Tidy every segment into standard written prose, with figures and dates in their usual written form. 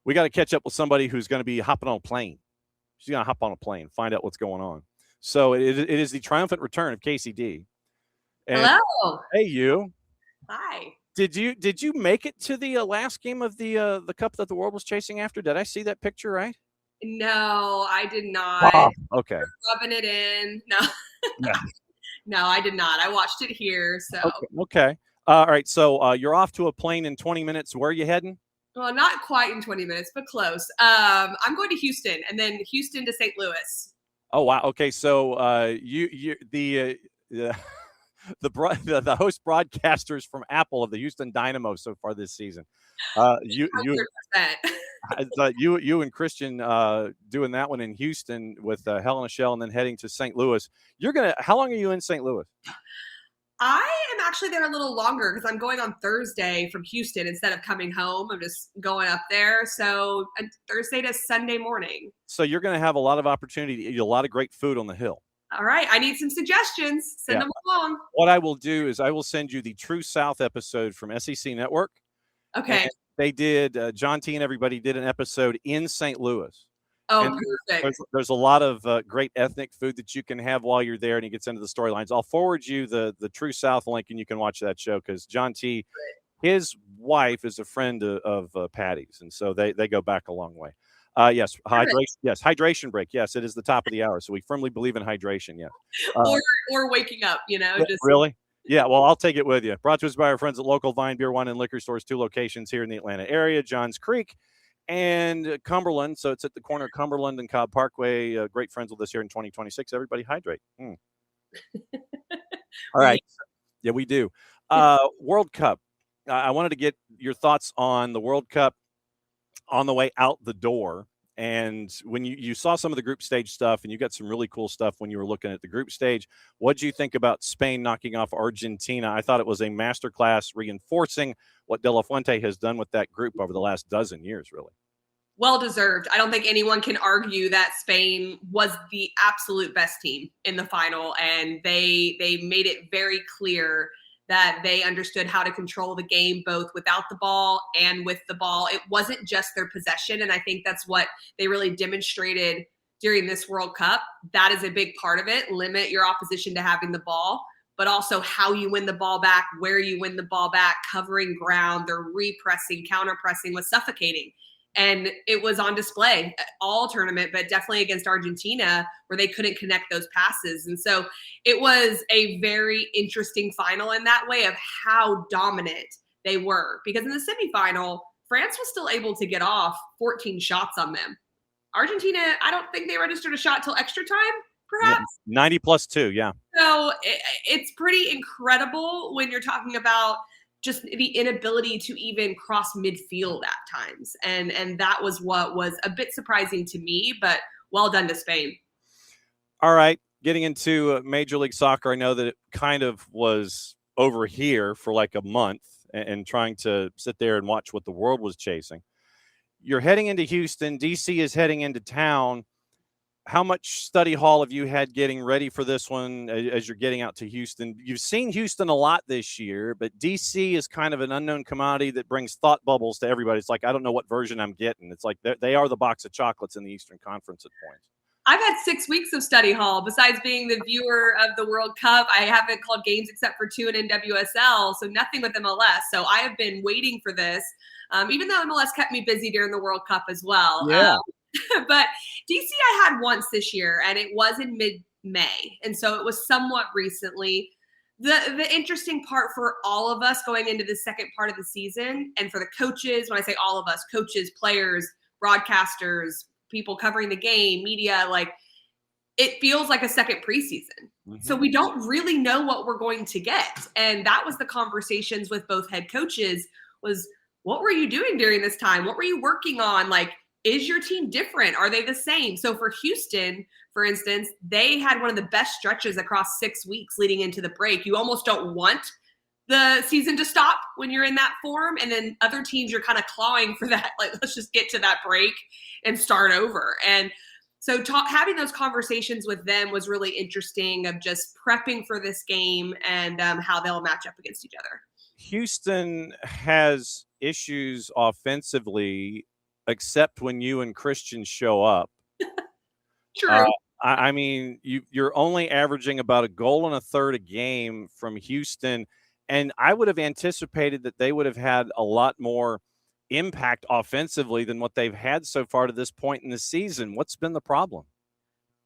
we got to catch up with somebody who's going to be hopping on a plane. She's going to hop on a plane, find out what's going on. So it is the triumphant return of Kacey D. And, hello. Hey, you. Hi. Did you make it to the last game of the cup that the world was chasing after? Did I see that picture right? No, I did not. Oh, okay. Rubbing it in. No. Yeah. No, I did not. I watched it here. So Okay. All right. So you're off to a plane in 20 minutes. Where are you heading? Well, not quite in 20 minutes, but close. I'm going to Houston and then Houston to St. Louis. Oh, wow. Okay. So the host broadcasters from Apple of the Houston Dynamo so far this season. You 100%. you and Christian doing that one in Houston with Helena Shell and then heading to St. Louis. How long are you in St. Louis? I am actually there a little longer because I'm going on Thursday from Houston instead of coming home. I'm just going up there. So Thursday to Sunday morning. So you're going to have a lot of opportunity to eat a lot of great food on the hill. All right. I need some suggestions. Send them along. What I will do is I will send you the True South episode from SEC Network. Okay. And they did, John T and everybody did an episode in St. Louis. Oh, and perfect. There's a lot of great ethnic food that you can have while you're there, and he gets into the storylines. I'll forward you the True South link, and you can watch that show because John T, his wife is a friend of Patty's, and so they go back a long way. Yes, hydration. Yes, hydration break. Yes, it is the top of the hour, so we firmly believe in hydration. Yeah, or waking up. Just really. Yeah, well, I'll take it with you. Brought to us by our friends at local Vine Beer, Wine, and Liquor Stores, 2 locations here in the Atlanta area, Johns Creek and Cumberland. So it's at the corner of Cumberland and Cobb Parkway. Great friends with us here in 2026. Everybody hydrate. All right. Yeah, we do. World Cup. I wanted to get your thoughts on the World Cup on the way out the door. And when you saw some of the group stage stuff, and you got some really cool stuff when you were looking at the group stage, what did you think about Spain knocking off Argentina? I thought it was a masterclass reinforcing what De La Fuente has done with that group over the last dozen years, really. Well deserved. I don't think anyone can argue that Spain was the absolute best team in the final, and they made it very clear that they understood how to control the game both without the ball and with the ball. It wasn't just their possession, and I think that's what they really demonstrated during this World Cup. That is a big part of it. Limit your opposition to having the ball, but also how you win the ball back, where you win the ball back, covering ground, their repressing, counter-pressing was suffocating. And it was on display all tournament, but definitely against Argentina where they couldn't connect those passes. And so it was a very interesting final in that way of how dominant they were. Because in the semifinal, France was still able to get off 14 shots on them. Argentina, I don't think they registered a shot till extra time, perhaps. Yeah, 90 plus 2, yeah. So it's pretty incredible when you're talking about just the inability to even cross midfield at times. And that was what was a bit surprising to me, but well done to Spain. All right. Getting into Major League Soccer, I know that it kind of was over here for like a month and trying to sit there and watch what the world was chasing. You're heading into Houston. DC is heading into town. How much study hall have you had getting ready for this one as you're getting out to Houston? You've seen Houston a lot this year, but DC is kind of an unknown commodity that brings thought bubbles to everybody. It's like, I don't know what version I'm getting. It's like they are the box of chocolates in the Eastern Conference at points. I've had 6 weeks of study hall. Besides being the viewer of the World Cup, I haven't called games except for 2 in NWSL, so nothing with MLS. So I have been waiting for this, even though MLS kept me busy during the World Cup as well. Yeah. But DC I had once this year, and it was in mid-May. And so it was somewhat recently. The interesting part for all of us going into the second part of the season, and for the coaches, when I say all of us, coaches, players, broadcasters, people covering the game, media, like it feels like a second preseason. Mm-hmm. So we don't really know what we're going to get. And that was the conversations with both head coaches was, what were you doing during this time? What were you working on? Like, is your team different? Are they the same? So for Houston, for instance, they had one of the best stretches across 6 weeks leading into the break. You almost don't want the season to stop when you're in that form. And then other teams, you're kind of clawing for that. Like, let's just get to that break and start over. And so having those conversations with them was really interesting of just prepping for this game and how they'll match up against each other. Houston has issues offensively. except when you and Christian show up. True. I mean, you're only averaging about a goal and a third a game from Houston, and I would have anticipated that they would have had a lot more impact offensively than what they've had so far to this point in the season. What's been the problem?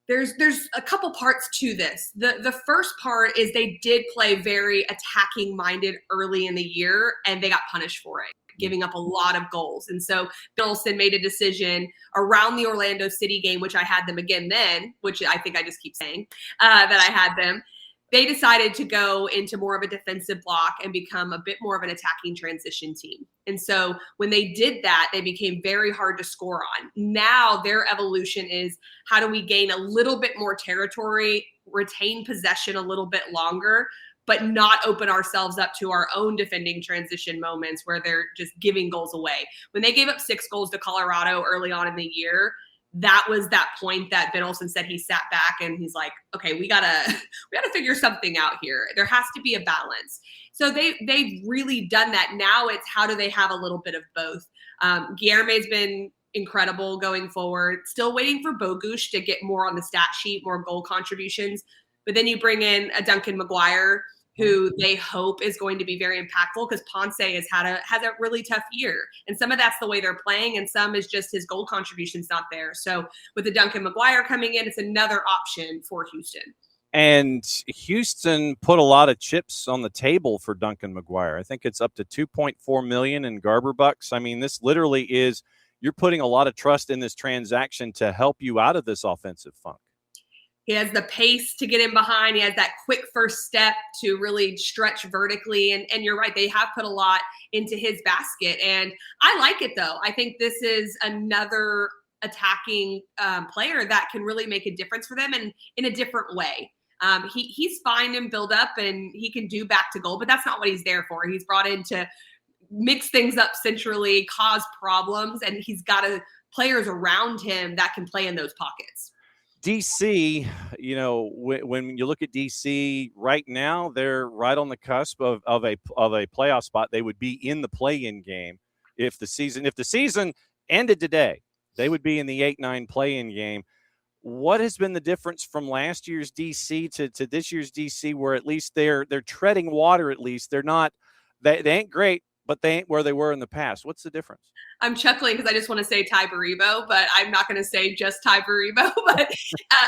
There's a couple parts to this. The first part is they did play very attacking minded early in the year, and they got punished for it, giving up a lot of goals. And so Bielsa made a decision around the Orlando City game, which I had them again then, which I think I just keep saying that I had them. They decided to go into more of a defensive block and become a bit more of an attacking transition team. And so when they did that, they became very hard to score on. Now their evolution is, how do we gain a little bit more territory, retain possession a little bit longer, but not open ourselves up to our own defending transition moments where they're just giving goals away. When they gave up 6 goals to Colorado early on in the year, that was that point that Ben Olsen said he sat back and he's like, okay, we gotta figure something out here. There has to be a balance. So they've really done that. Now it's, how do they have a little bit of both? Guilherme's been incredible going forward. Still waiting for Bogusz to get more on the stat sheet, more goal contributions. But then you bring in a Duncan McGuire, who they hope is going to be very impactful, because Ponce has a really tough year. And some of that's the way they're playing, and some is just his goal contribution's not there. So with the Duncan McGuire coming in, it's another option for Houston. And Houston put a lot of chips on the table for Duncan McGuire. I think it's up to $2.4 million in Garber bucks. I mean, this literally is, you're putting a lot of trust in this transaction to help you out of this offensive funk. He has the pace to get in behind. He has that quick first step to really stretch vertically. And you're right, they have put a lot into his basket. And I like it, though. I think this is another attacking player that can really make a difference for them, and in a different way. He's fine in build up, and he can do back to goal, but that's not what he's there for. He's brought in to mix things up centrally, cause problems, and he's got players around him that can play in those pockets. DC, you know, when you look at DC right now, they're right on the cusp of a playoff spot. They would be in the play-in game if the season ended today. They would be in the 8-9 play-in game. What has been the difference from last year's DC to this year's DC, where at least they're treading water? At least they're not, they ain't great, but they ain't where they were in the past. What's the difference? I'm chuckling because I just want to say Ty Baribo, but I'm not going to say just Ty Baribo. But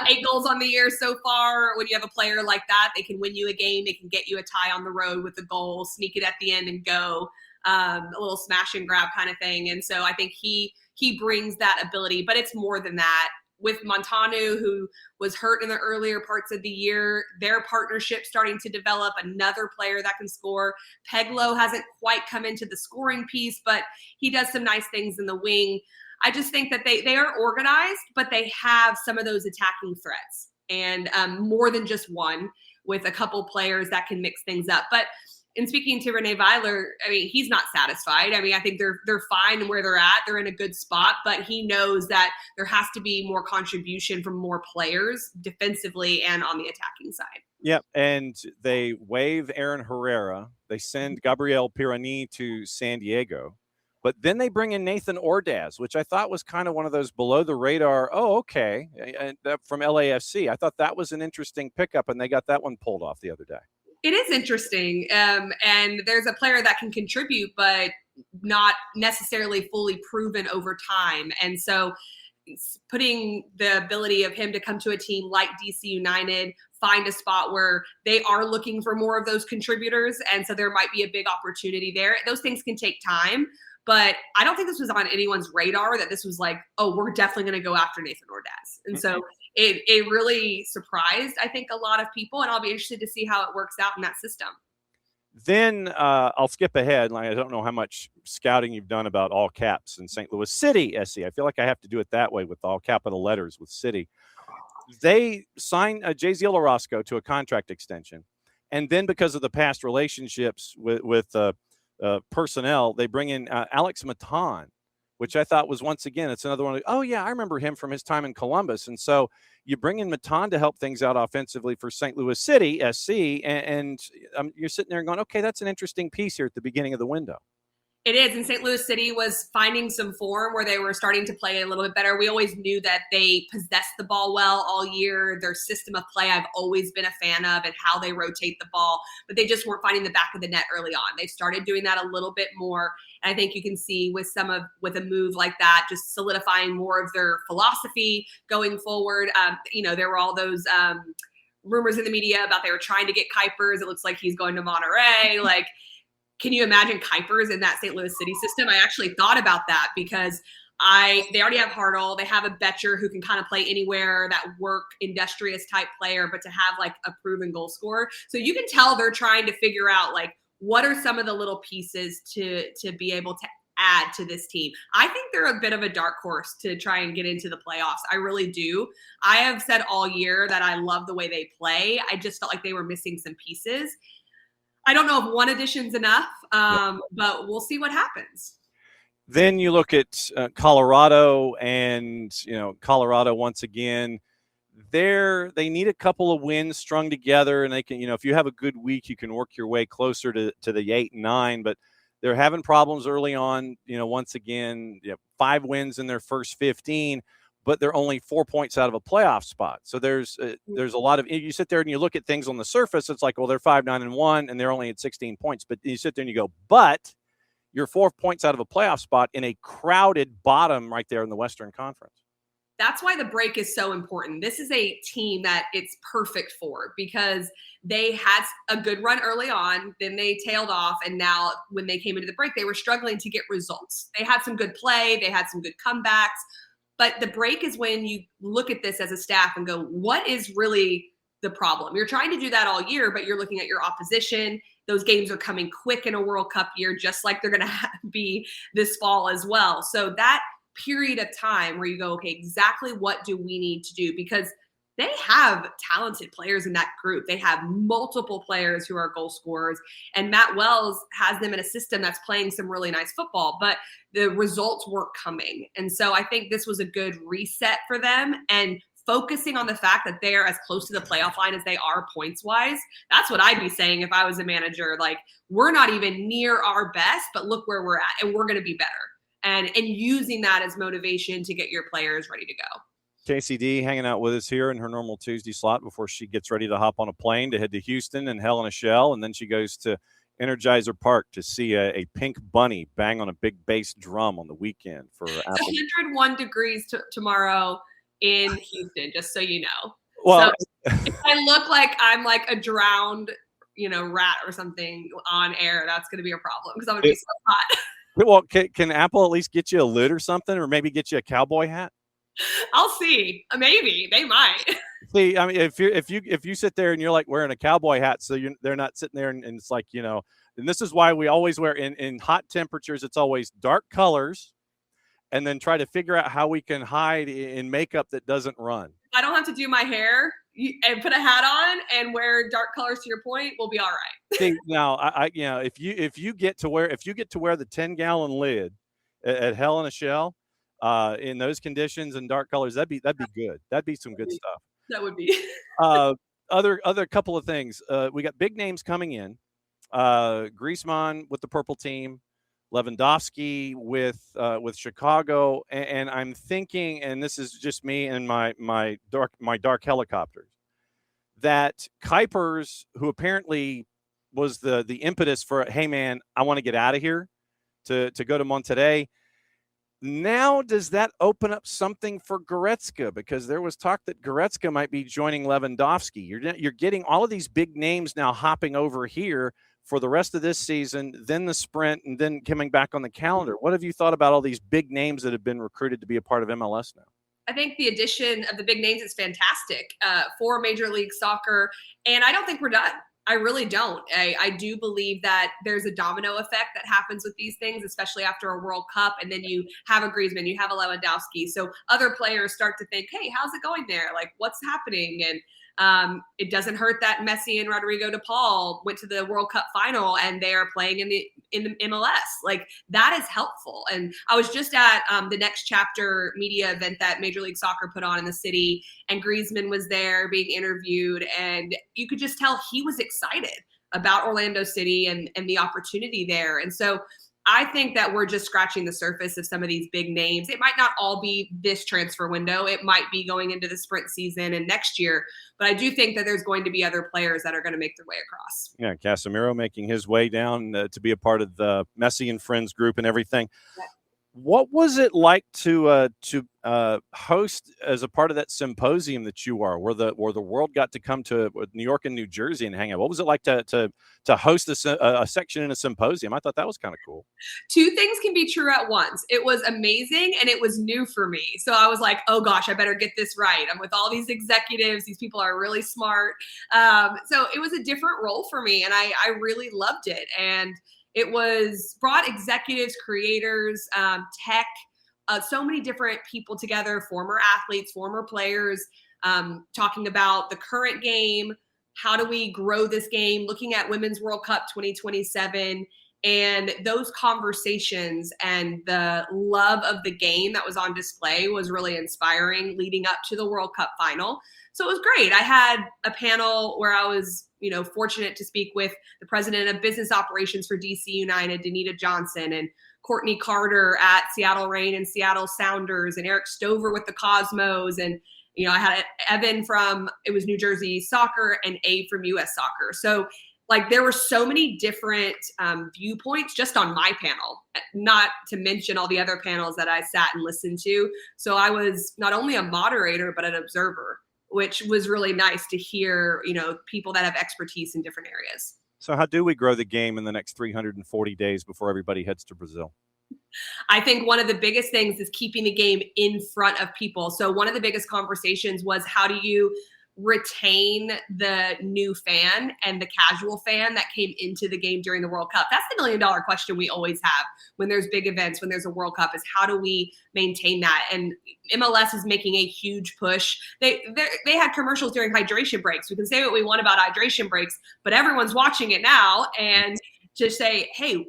8 goals on the year so far. When you have a player like that, they can win you a game. They can get you a tie on the road with a goal, sneak it at the end and go. A little smash and grab kind of thing. And so I think he brings that ability, but it's more than that. With Montanu, who was hurt in the earlier parts of the year, their partnership starting to develop, another player that can score. Peglo hasn't quite come into the scoring piece, but he does some nice things in the wing. I just think that they are organized, but they have some of those attacking threats, and more than just one, with a couple players that can mix things up. But in speaking to Renee Weiler, I mean, he's not satisfied. I mean, I think they're fine where they're at. They're in a good spot, but he knows that there has to be more contribution from more players defensively and on the attacking side. Yep, and they waive Aaron Herrera. They send Gabriel Pirani to San Diego. But then they bring in Nathan Ordaz, which I thought was kind of one of those below the radar, oh, okay, from LAFC. I thought that was an interesting pickup, and they got that one pulled off the other day. It is interesting. And there's a player that can contribute, but not necessarily fully proven over time. And so putting the ability of him to come to a team like DC United, find a spot where they are looking for more of those contributors. And so there might be a big opportunity there. Those things can take time. But I don't think this was on anyone's radar that this was like, oh, we're definitely going to go after Nathan Ordaz. And so it really surprised, I think, a lot of people. And I'll be interested to see how it works out in that system. Then I'll skip ahead. Like, I don't know how much scouting you've done about all caps in St. Louis City, SC. I feel like I have to do it that way with all capital letters with City. They signed Jaziel Orozco to a contract extension. And then because of the past relationships with personnel, they bring in Alex Matan, which I thought was, once again, it's another one. Oh, yeah, I remember him from his time in Columbus. And so you bring in Matan to help things out offensively for St. Louis City, SC, and you're sitting there going, okay, that's an interesting piece here at the beginning of the window. It is. And St. Louis City was finding some form where they were starting to play a little bit better. We always knew that they possessed the ball well all year. Their system of play I've always been a fan of, and how they rotate the ball, but they just weren't finding the back of the net early on. They started doing that a little bit more. And I think you can see with a move like that, just solidifying more of their philosophy going forward. There were all those rumors in the media about they were trying to get Kuipers. It looks like he's going to Monterey. Like, can you imagine Kuipers in that St. Louis City system? I actually thought about that because they already have Hartle. They have a Betcher who can kind of play anywhere, that work, industrious type player, but to have like a proven goal scorer. So you can tell they're trying to figure out like, what are some of the little pieces to be able to add to this team. I think they're a bit of a dark horse to try and get into the playoffs. I really do. I have said all year that I love the way they play. I just felt like they were missing some pieces. I don't know if one addition's enough, but we'll see what happens. Then you look at Colorado, and Colorado once again, they need a couple of wins strung together, and they can, if you have a good week, you can work your way closer to the 8 and 9. But they're having problems early on. Once again, 5 wins in their first 15. But they're only 4 points out of a playoff spot. So there's a lot of, you sit there and you look at things on the surface, it's like, well, they're 5-9-1 and they're only at 16 points. But you sit there and you go, but you're 4 points out of a playoff spot in a crowded bottom right there in the Western Conference. That's why the break is so important. This is a team that it's perfect for, because they had a good run early on, then they tailed off, and now when they came into the break, they were struggling to get results. They had some good play, they had some good comebacks. But the break is when you look at this as a staff and go, what is really the problem? You're trying to do that all year, but you're looking at your opposition. Those games are coming quick in a World Cup year, just like they're going to be this fall as well. So that period of time where you go, okay, exactly what do we need to do? Because they have talented players in that group. They have multiple players who are goal scorers, and Matt Wells has them in a system that's playing some really nice football, but the results weren't coming. And so I think this was a good reset for them, and focusing on the fact that they're as close to the playoff line as they are points wise. That's what I'd be saying if I was a manager. Like, we're not even near our best, but look where we're at, and we're going to be better. And using that as motivation to get your players ready to go. Kacey D hanging out with us here in her normal Tuesday slot before she gets ready to hop on a plane to head to Houston and Hell in a Shell, and then she goes to Energizer Park to see a pink bunny bang on a big bass drum on the weekend for Apple. 101 degrees tomorrow in Houston, just so you know. Well, so if I look like I'm like a drowned, rat or something on air, that's going to be a problem because I'm going to be so hot. Well, can Apple at least get you a lid or something, or maybe get you a cowboy hat? I'll see. Maybe they might. See, I mean, if you sit there and you're like wearing a cowboy hat, so they're not sitting there and it's like, and this is why we always wear in hot temperatures, it's always dark colors, and then try to figure out how we can hide in makeup that doesn't run. I don't have to do my hair and put a hat on and wear dark colors. To your point, we'll be all right. See, now if you get to wear the 10-gallon lid at Hell in a Shell, in those conditions and dark colors, that'd be good. That'd be some good stuff. That would be. Other couple of things. We got big names coming in. Griezmann with the purple team, Lewandowski with Chicago, and I'm thinking, and this is just me and my dark helicopters, that Kuipers, who apparently was the impetus for, hey man, I want to get out of here to go to Monterrey. Now, does that open up something for Goretzka? Because there was talk that Goretzka might be joining Lewandowski. You're getting all of these big names now hopping over here for the rest of this season, then the sprint, and then coming back on the calendar. What have you thought about all these big names that have been recruited to be a part of MLS now? I think the addition of the big names is fantastic for Major League Soccer, and I don't think we're done. I really don't. I do believe that there's a domino effect that happens with these things, especially after a World Cup. And then you have a Griezmann, you have a Lewandowski. So other players start to think, hey, how's it going there? Like, what's happening? And it doesn't hurt that Messi and Rodrigo de Paul went to the World Cup final and they are playing in the MLS. Like, that is helpful. And I was just at the Next Chapter media event that Major League Soccer put on in the city, and Griezmann was there being interviewed, and you could just tell he was excited about Orlando City and the opportunity there. And so I think that we're just scratching the surface of some of these big names. It might not all be this transfer window. It might be going into the sprint season and next year. But I do think that there's going to be other players that are going to make their way across. Yeah, Casemiro making his way down to be a part of the Messi and Friends group and everything. Yeah. What was it like to host as a part of that symposium that you are, where the world got to come to New York and New Jersey and hang out? What was it like to host a section in a symposium? I thought that was kind of cool. Two things can be true at once. It was amazing and it was new for me. So I was like, oh gosh, I better get this right. I'm with all these executives. These people are really smart. So it was a different role for me and I really loved it. And it was brought executives, creators, tech, so many different people together, former athletes, former players, talking about the current game. How do we grow this game? Looking at Women's World Cup 2027 and those conversations and the love of the game that was on display was really inspiring leading up to the World Cup final. So it was great. I had a panel where I was, fortunate to speak with the president of business operations for DC United, Danita Johnson, and Courtney Carter at Seattle Reign and Seattle Sounders, and Eric Stover with the Cosmos. And, I had Evan from, it was New Jersey Soccer, and Abe from US Soccer. So there were so many different viewpoints just on my panel, not to mention all the other panels that I sat and listened to. So I was not only a moderator, but an observer, which was really nice to hear, people that have expertise in different areas. So how do we grow the game in the next 340 days before everybody heads to Brazil? I think one of the biggest things is keeping the game in front of people. So one of the biggest conversations was, how do you retain the new fan and the casual fan that came into the game during the World Cup? That's the $1 million question we always have when there's big events, when there's a World Cup, is how do we maintain that? And MLS is making a huge push. They had commercials during hydration breaks. We can say what we want about hydration breaks, but everyone's watching it now. And to say, hey,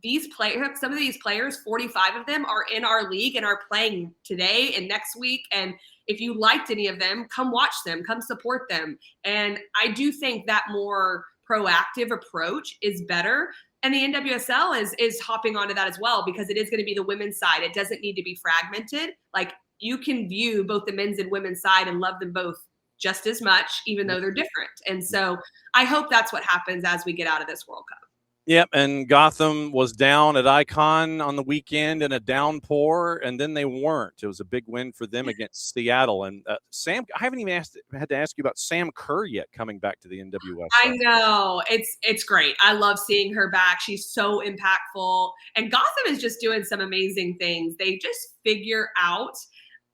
these players, some of these players, 45 of them are in our league and are playing today and next week. And if you liked any of them, come watch them, come support them. And I do think that more proactive approach is better. And the NWSL is hopping onto that as well, because it is going to be the women's side. It doesn't need to be fragmented. You can view both the men's and women's side and love them both just as much, even though they're different. And so I hope that's what happens as we get out of this World Cup. Yep, and Gotham was down at Icon on the weekend in a downpour, and then they weren't. It was a big win for them against Seattle. And Sam, I haven't even had to ask you about Sam Kerr yet coming back to the NWSL. I know. It's great. I love seeing her back. She's so impactful. And Gotham is just doing some amazing things. They just figure out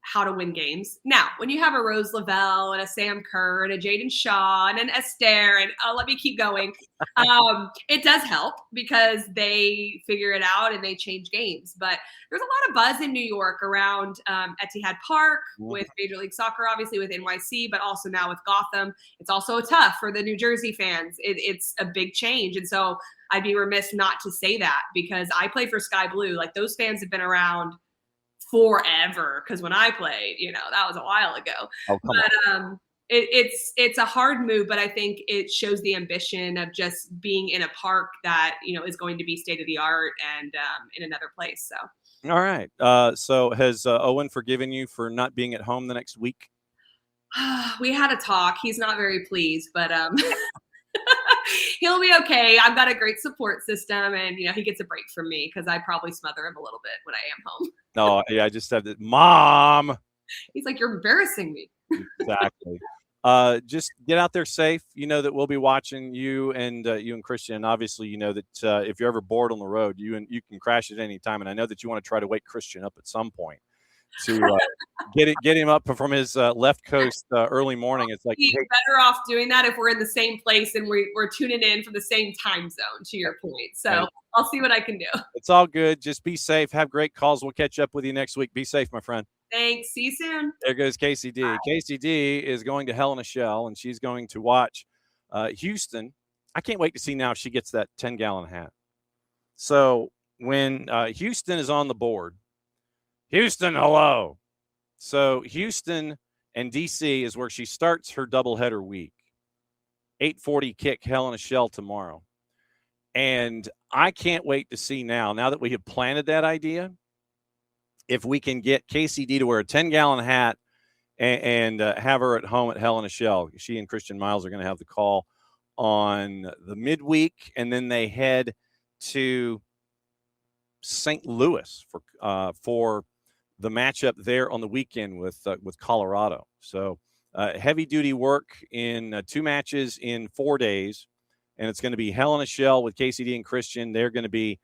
how to win games. Now, when you have a Rose Lavelle and a Sam Kerr and a Jaden Shaw and an Esther, and let me keep going, it does help because they figure it out and they change games. But there's a lot of buzz in New York around Etihad Park with Major League Soccer, obviously with NYC, but also now with Gotham. It's also tough for the New Jersey fans. It's a big change. And so I'd be remiss not to say that, because I play for Sky Blue. Those fans have been around forever, because when I played, that was a while ago. But it's a hard move, but I think it shows the ambition of just being in a park that is going to be state of the art and in another place. So all right, so has Owen forgiven you for not being at home the next week? We had a talk. He's not very pleased, but he'll be okay. I've got a great support system, and he gets a break from me, because I probably smother him a little bit when I am home. No, yeah, I just said that, Mom. He's like, you're embarrassing me. Exactly. Just get out there safe. That we'll be watching you and Christian. And obviously, that if you're ever bored on the road, you can crash at any time. And I know that you want to try to wake Christian up at some point to get him up from his left coast early morning. It's like, we're better off doing that if we're in the same place and we're tuning in from the same time zone, to your point. So I'll see what I can do. It's all good. Just be safe. Have great calls. We'll catch up with you next week. Be safe, my friend. Thanks. See you soon. There goes Kacey D. Bye. Kacey D is going to Hell in a Shell, and she's going to watch Houston. I can't wait to see now if she gets that 10-gallon hat. So when Houston is on the board, Houston, hello. So Houston and DC is where she starts her doubleheader week. 8:40 kick, Hell in a Shell tomorrow. And I can't wait to see now that we have planted that idea, if we can get KCD to wear a 10-gallon hat and have her at home at Hell in a Shell. She and Christian Miles are going to have the call on the midweek, and then they head to St. Louis for the matchup there on the weekend with Colorado. So heavy duty work in 2 matches in 4 days, and it's going to be Hell in a Shell with KCD and Christian. They're going to be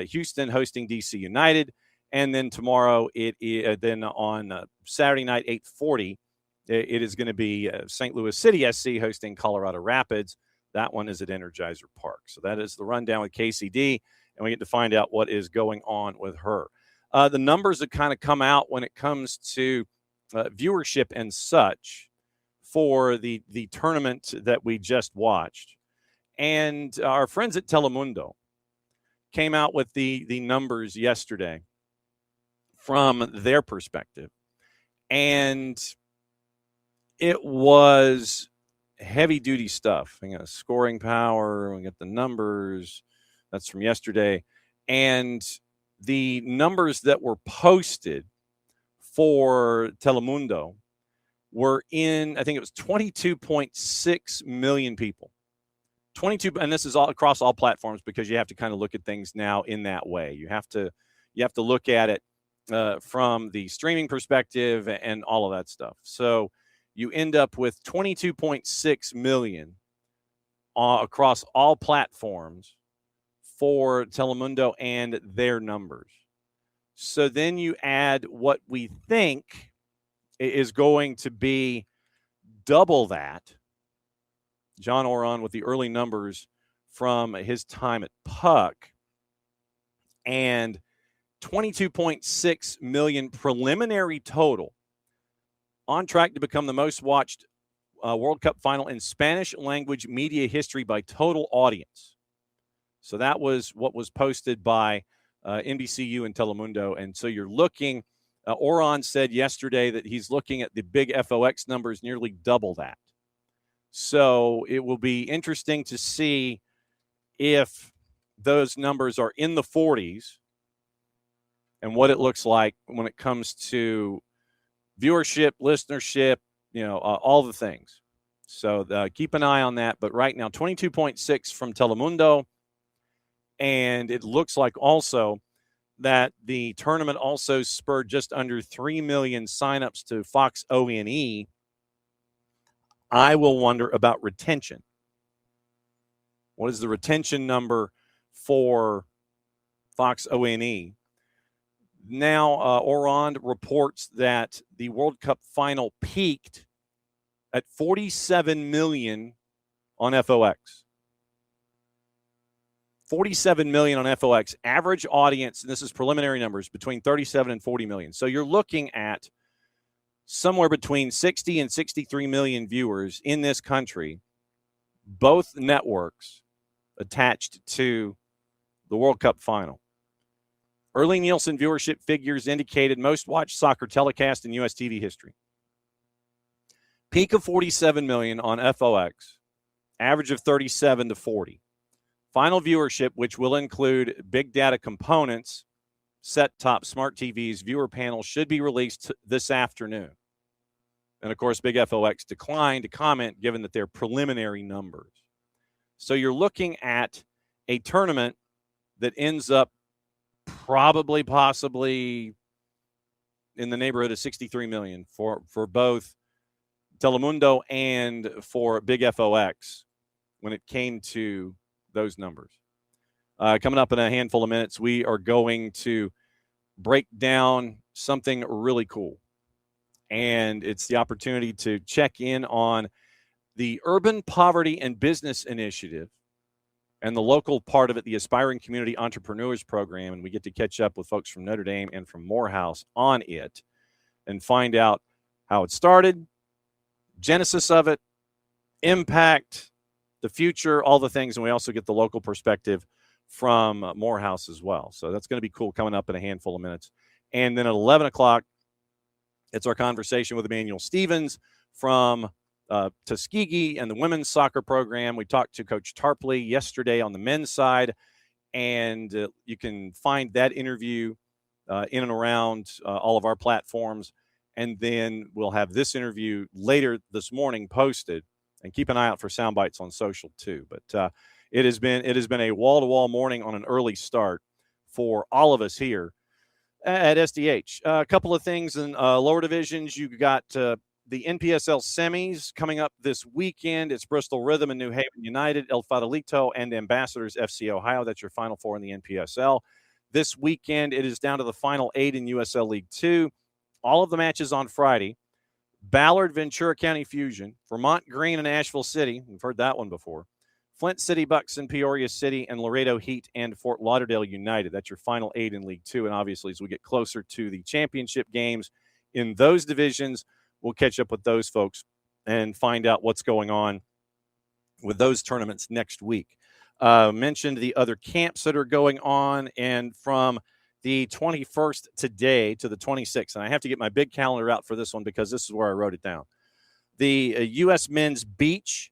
Houston hosting DC United, and then tomorrow then on Saturday night 8:40 it is going to be St. Louis City SC hosting Colorado Rapids. That one is at Energizer Park. So that is the rundown with KCD, and we get to find out what is going on with her. The numbers that kind of come out when it comes to viewership and such for the tournament that we just watched. And our friends at Telemundo came out with the numbers yesterday from their perspective. And it was heavy-duty stuff. We got scoring power. We got the numbers. That's from yesterday. And the numbers that were posted for Telemundo were in, I think it was 22.6 million people. 22, and this is all across all platforms, because you have to kind of look at things now in that way. You have to look at it from the streaming perspective and all of that stuff. So you end up with 22.6 million across all platforms for Telemundo and their numbers. So then you add what we think is going to be double that. John Oron with the early numbers from his time at Puck, and 22.6 million preliminary total, on track to become the most watched World Cup final in Spanish language media history by total audience. So that was what was posted by NBCU and Telemundo. And so you're looking, Oron said yesterday that he's looking at the big FOX numbers, nearly double that. So it will be interesting to see if those numbers are in the 40s and what it looks like when it comes to viewership, listenership, all the things. So keep an eye on that. But right now, 22.6 from Telemundo. And it looks like also that the tournament also spurred just under 3 million signups to Fox O&E. I will wonder about retention. What is the retention number for Fox O&E? Now, Oron reports that the World Cup final peaked at 47 million on FOX. 47 million on FOX. Average audience, and this is preliminary numbers, between 37 and 40 million. So you're looking at somewhere between 60 and 63 million viewers in this country, both networks attached to the World Cup final. Early Nielsen viewership figures indicated most watched soccer telecast in U.S. TV history. Peak of 47 million on FOX, average of 37 to 40. Final viewership, which will include big data components, set-top smart TVs, viewer panels, should be released this afternoon. And, of course, Big FOX declined to comment given that they're preliminary numbers. So you're looking at a tournament that ends up possibly in the neighborhood of 63 million for both Telemundo and for Big FOX when it came to those numbers. Coming up in a handful of minutes, we are going to break down something really cool. And it's the opportunity to check in on the Urban Poverty and Business Initiative and the local part of it, the Aspiring Community Entrepreneurs Program. And we get to catch up with folks from Notre Dame and from Morehouse on it and find out how it started, genesis of it, impact, the future, all the things. And we also get the local perspective from Morehouse as well. So that's going to be cool, coming up in a handful of minutes. And then at 11 o'clock, it's our conversation with Emanuel Stephens from Tuskegee and the women's soccer program. We talked to Coach Tarpley yesterday on the men's side, and you can find that interview in and around all of our platforms. And then we'll have this interview later this morning posted, and keep an eye out for sound bites on social too. But it has been a wall-to-wall morning on an early start for all of us here at SDH. A couple of things in lower divisions. You got the NPSL semis coming up this weekend. It's Bristol Rhythm and New Haven United, El Fadelito, and Ambassadors FC Ohio. That's your Final Four in the NPSL. This weekend, it is down to the Final 8 in USL League 2. All of the matches on Friday. Ballard, Ventura County Fusion, Vermont Green and Asheville City. We've heard that one before. Flint City Bucks and Peoria City, and Laredo Heat and Fort Lauderdale United. That's your Final 8 in League 2. And obviously, as we get closer to the championship games in those divisions, we'll catch up with those folks and find out what's going on with those tournaments next week. Mentioned the other camps that are going on, and from the 21st today to the 26th, and I have to get my big calendar out for this one because this is where I wrote it down. The U.S. men's beach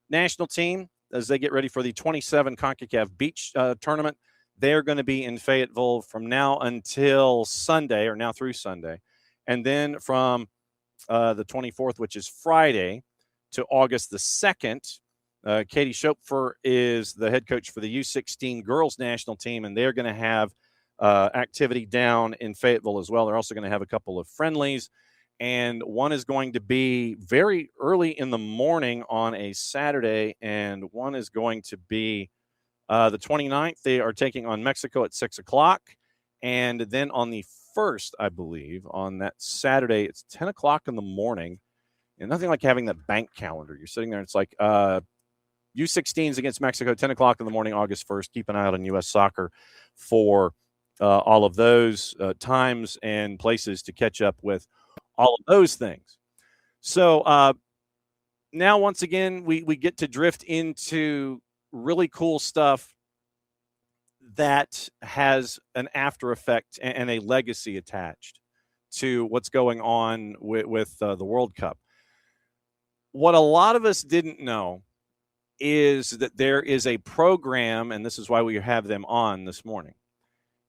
national team, as they get ready for the 27 CONCACAF beach tournament, they're going to be in Fayetteville from now until Sunday, or now through Sunday. And then from the 24th, which is Friday, to August the 2nd, Katie Schopfer is the head coach for the U16 girls national team, and they're going to have activity down in Fayetteville as well. They're also going to have a couple of friendlies, and one is going to be very early in the morning on a Saturday, and one is going to be the 29th. They are taking on Mexico at 6 o'clock, and then on the 1st, I believe, on that Saturday, it's 10 o'clock in the morning, and nothing like having that bank calendar. You're sitting there, and it's like U16s against Mexico, 10 o'clock in the morning, August 1st. Keep an eye out on U.S. Soccer for all of those times and places to catch up with all of those things. So now, once again, we get to drift into really cool stuff that has an after effect and a legacy attached to what's going on with the World Cup. What a lot of us didn't know is that there is a program, and this is why we have them on this morning,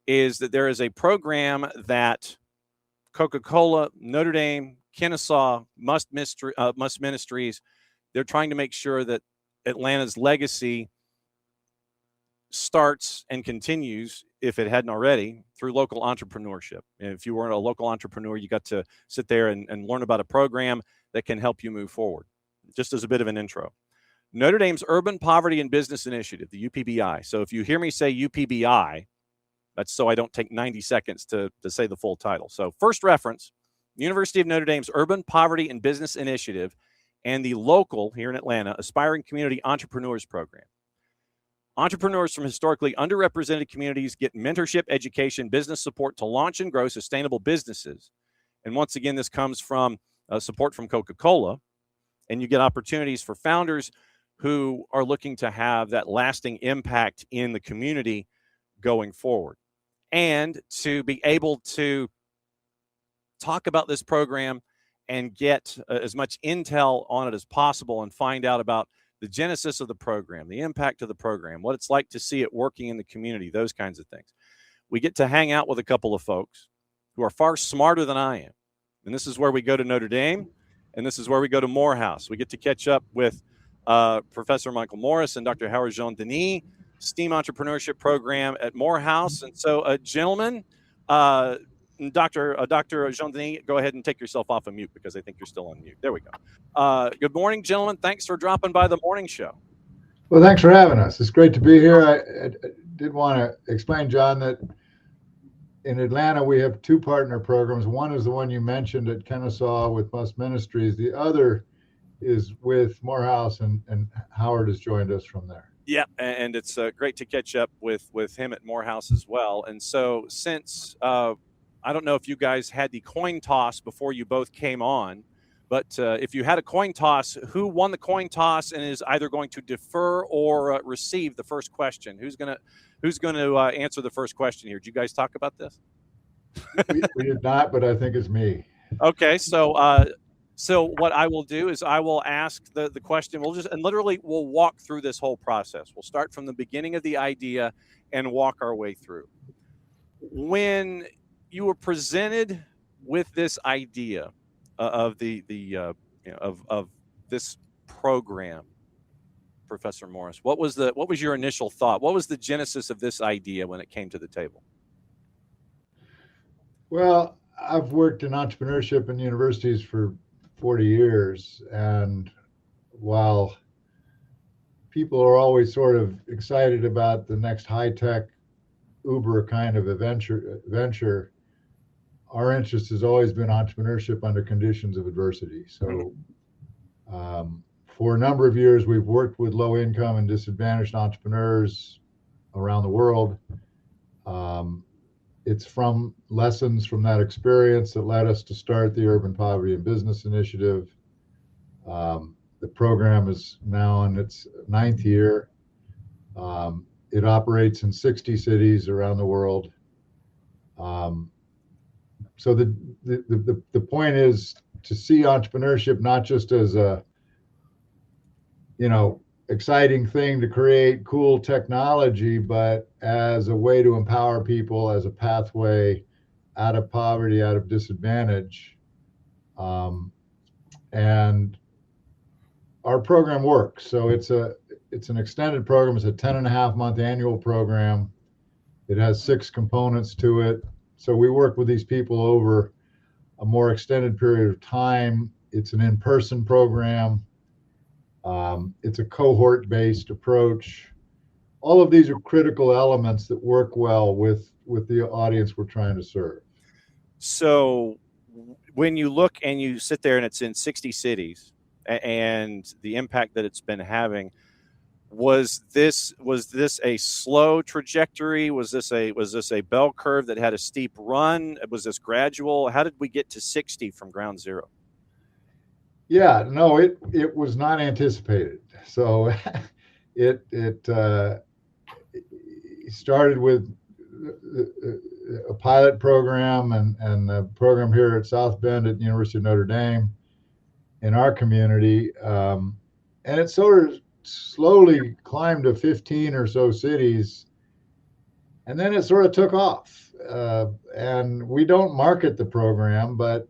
is that there is a program that Coca-Cola, Notre Dame, Kennesaw, Must Ministries, they're trying to make sure that Atlanta's legacy starts and continues, if it hadn't already, through local entrepreneurship. And if you weren't a local entrepreneur, you got to sit there and learn about a program that can help you move forward. Just as a bit of an intro. Notre Dame's Urban Poverty and Business Initiative, the UPBI. So if you hear me say UPBI, that's so I don't take 90 seconds to say the full title. So first reference, University of Notre Dame's Urban Poverty and Business Initiative and the local, here in Atlanta, Aspiring Community Entrepreneurs Program. Entrepreneurs from historically underrepresented communities get mentorship, education, business support to launch and grow sustainable businesses. And once again, this comes from support from Coca-Cola. And you get opportunities for founders who are looking to have that lasting impact in the community going forward. And to be able to talk about this program and get as much intel on it as possible and find out about the genesis of the program, the impact of the program, what it's like to see it working in the community, those kinds of things. We get to hang out with a couple of folks who are far smarter than I am. And this is where we go to Notre Dame, and this is where we go to Morehouse. We get to catch up with Professor Michael Morris and Dr. Howard Jean-Denis, STEAM Entrepreneurship Program at Morehouse. And so, gentlemen, Dr. Jean-Denis, go ahead and take yourself off of mute because I think you're still on mute. There we go. Good morning, gentlemen. Thanks for dropping by the morning show. Well, thanks for having us. It's great to be here. I did want to explain, John, that in Atlanta we have two partner programs. One is the one you mentioned at Kennesaw with Must Ministries. The other is with Morehouse, and Howard has joined us from there. Yeah, and it's great to catch up with him at Morehouse as well. And so since I don't know if you guys had the coin toss before you both came on, but if you had a coin toss, who won the coin toss and is either going to defer or receive the first question? Who's going to answer the first question here? Did you guys talk about this? We did not, but I think it's me. Okay, so So what I will do is I will ask the question. We'll walk through this whole process. We'll start from the beginning of the idea and walk our way through. When you were presented with this idea of of this program, Professor Morris, what was your initial thought? What was the genesis of this idea when it came to the table? Well, I've worked in entrepreneurship in universities for 40 years, and while people are always sort of excited about the next high-tech Uber kind of a venture, our interest has always been entrepreneurship under conditions of adversity. So for a number of years, we've worked with low-income and disadvantaged entrepreneurs around the world. It's from lessons from that experience that led us to start the Urban Poverty and Business Initiative. The program is now in its 9th year. It operates in 60 cities around the world. So the point is to see entrepreneurship not just as a exciting thing to create cool technology, but as a way to empower people, as a pathway out of poverty, out of disadvantage. And our program works. So it's an extended program. It's a 10.5-month annual program. It has 6 components to it. So we work with these people over a more extended period of time. It's an in-person program. It's a cohort-based approach. All of these are critical elements that work well with the audience we're trying to serve. So when you look and you sit there and it's in 60 cities and the impact that it's been having, was this a slow trajectory? Was this a bell curve that had a steep run? Was this gradual? How did we get to 60 from ground zero? Yeah, no, it was not anticipated. So it started with a pilot program and a program here at South Bend at the University of Notre Dame in our community. And it sort of slowly climbed to 15 or so cities. And then it sort of took off. And we don't market the program, but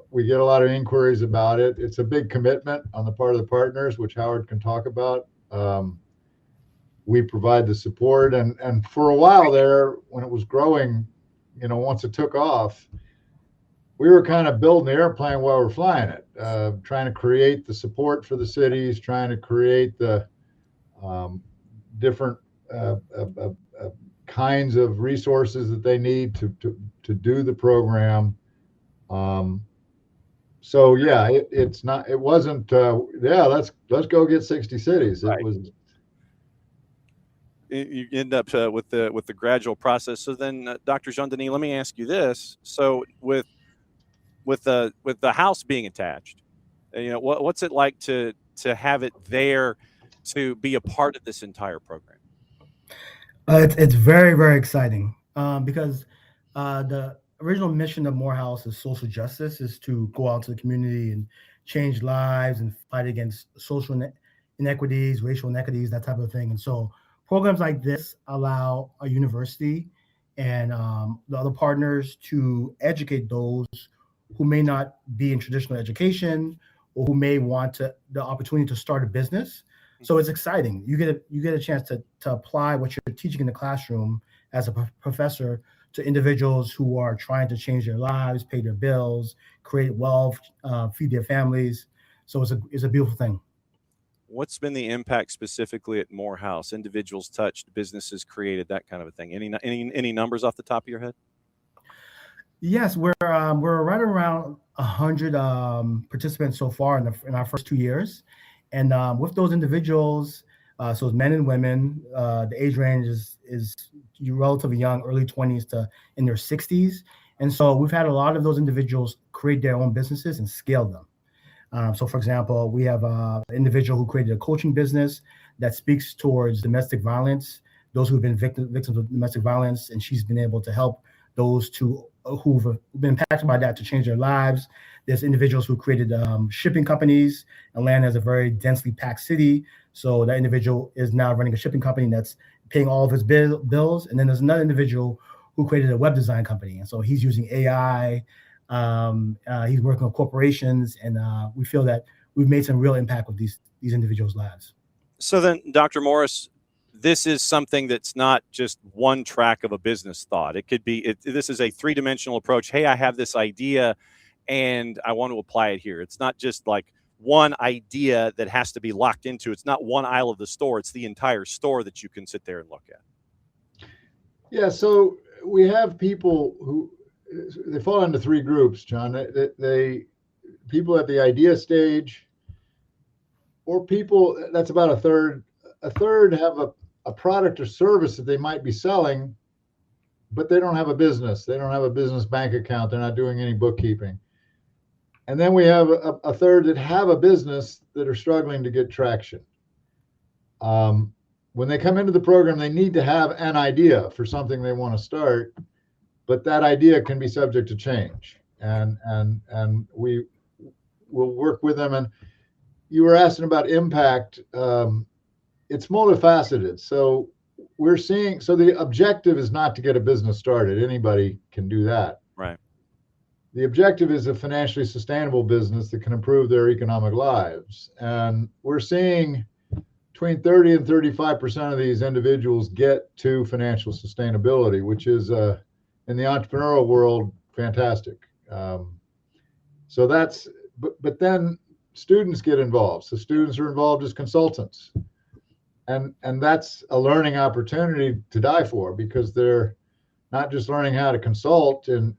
we get a lot of inquiries about it. It's a big commitment on the part of the partners, which Howard can talk about. We provide the support. And for a while there, when it was growing, once it took off, we were kind of building the airplane while we're flying it, trying to create the support for the cities, trying to create the different kinds of resources that they need to do the program. So yeah, it wasn't let's go get 60 cities. Right. It was. You end up with the gradual process. So then, Dr. Jean-Denis, let me ask you this: so with the house being attached, what's it like to have it there to be a part of this entire program? It's very, very exciting because the original mission of Morehouse is social justice, is to go out to the community and change lives and fight against social inequities, racial inequities, that type of thing. And so programs like this allow a university and the other partners to educate those who may not be in traditional education or who may want the opportunity to start a business. So it's exciting. You get a chance to apply what you're teaching in the classroom as a professor to individuals who are trying to change their lives, pay their bills, create wealth, feed their families. So it's a beautiful thing. What's been the impact specifically at Morehouse? Individuals touched, businesses created, that kind of a thing. Any numbers off the top of your head? Yes, we're right around 100 participants so far in our first 2 years, and with those individuals, so it's men and women. The age range is relatively young, early 20s to in their 60s, and so we've had a lot of those individuals create their own businesses and scale them. So, for example, we have an individual who created a coaching business that speaks towards domestic violence, those who have been victims of domestic violence, and she's been able to help those to who've been impacted by that to change their lives. There's individuals who created shipping companies. Atlanta is a very densely packed city, so that individual is now running a shipping company that's paying all of his bills. And then there's another individual who created a web design company, and so he's using AI. He's working with corporations, and we feel that we've made some real impact with these individuals' lives. So then, Dr. Morris, this is something that's not just one track of a business thought. It could be, this is a three-dimensional approach. Hey, I have this idea and I want to apply it here. It's not just like one idea that has to be locked into. It's not one aisle of the store. It's the entire store that you can sit there and look at. Yeah, so we have people who, they fall into three groups, John. They people at the idea stage, or people, that's about a third. A third have a product or service that they might be selling, but they don't have a business. They don't have a business bank account. They're not doing any bookkeeping. And then we have a third that have a business that are struggling to get traction. When they come into the program, they need to have an idea for something they want to start, but that idea can be subject to change. And we will work with them. And you were asking about impact. It's multifaceted. So we're seeing, so the objective is not to get a business started. Anybody can do that. Right. The objective is a financially sustainable business that can improve their economic lives. And we're seeing between 30 and 35% of these individuals get to financial sustainability, which is in the entrepreneurial world, fantastic. So that's, but then students get involved. So students are involved as consultants. And that's a learning opportunity to die for, because they're not just learning how to consult in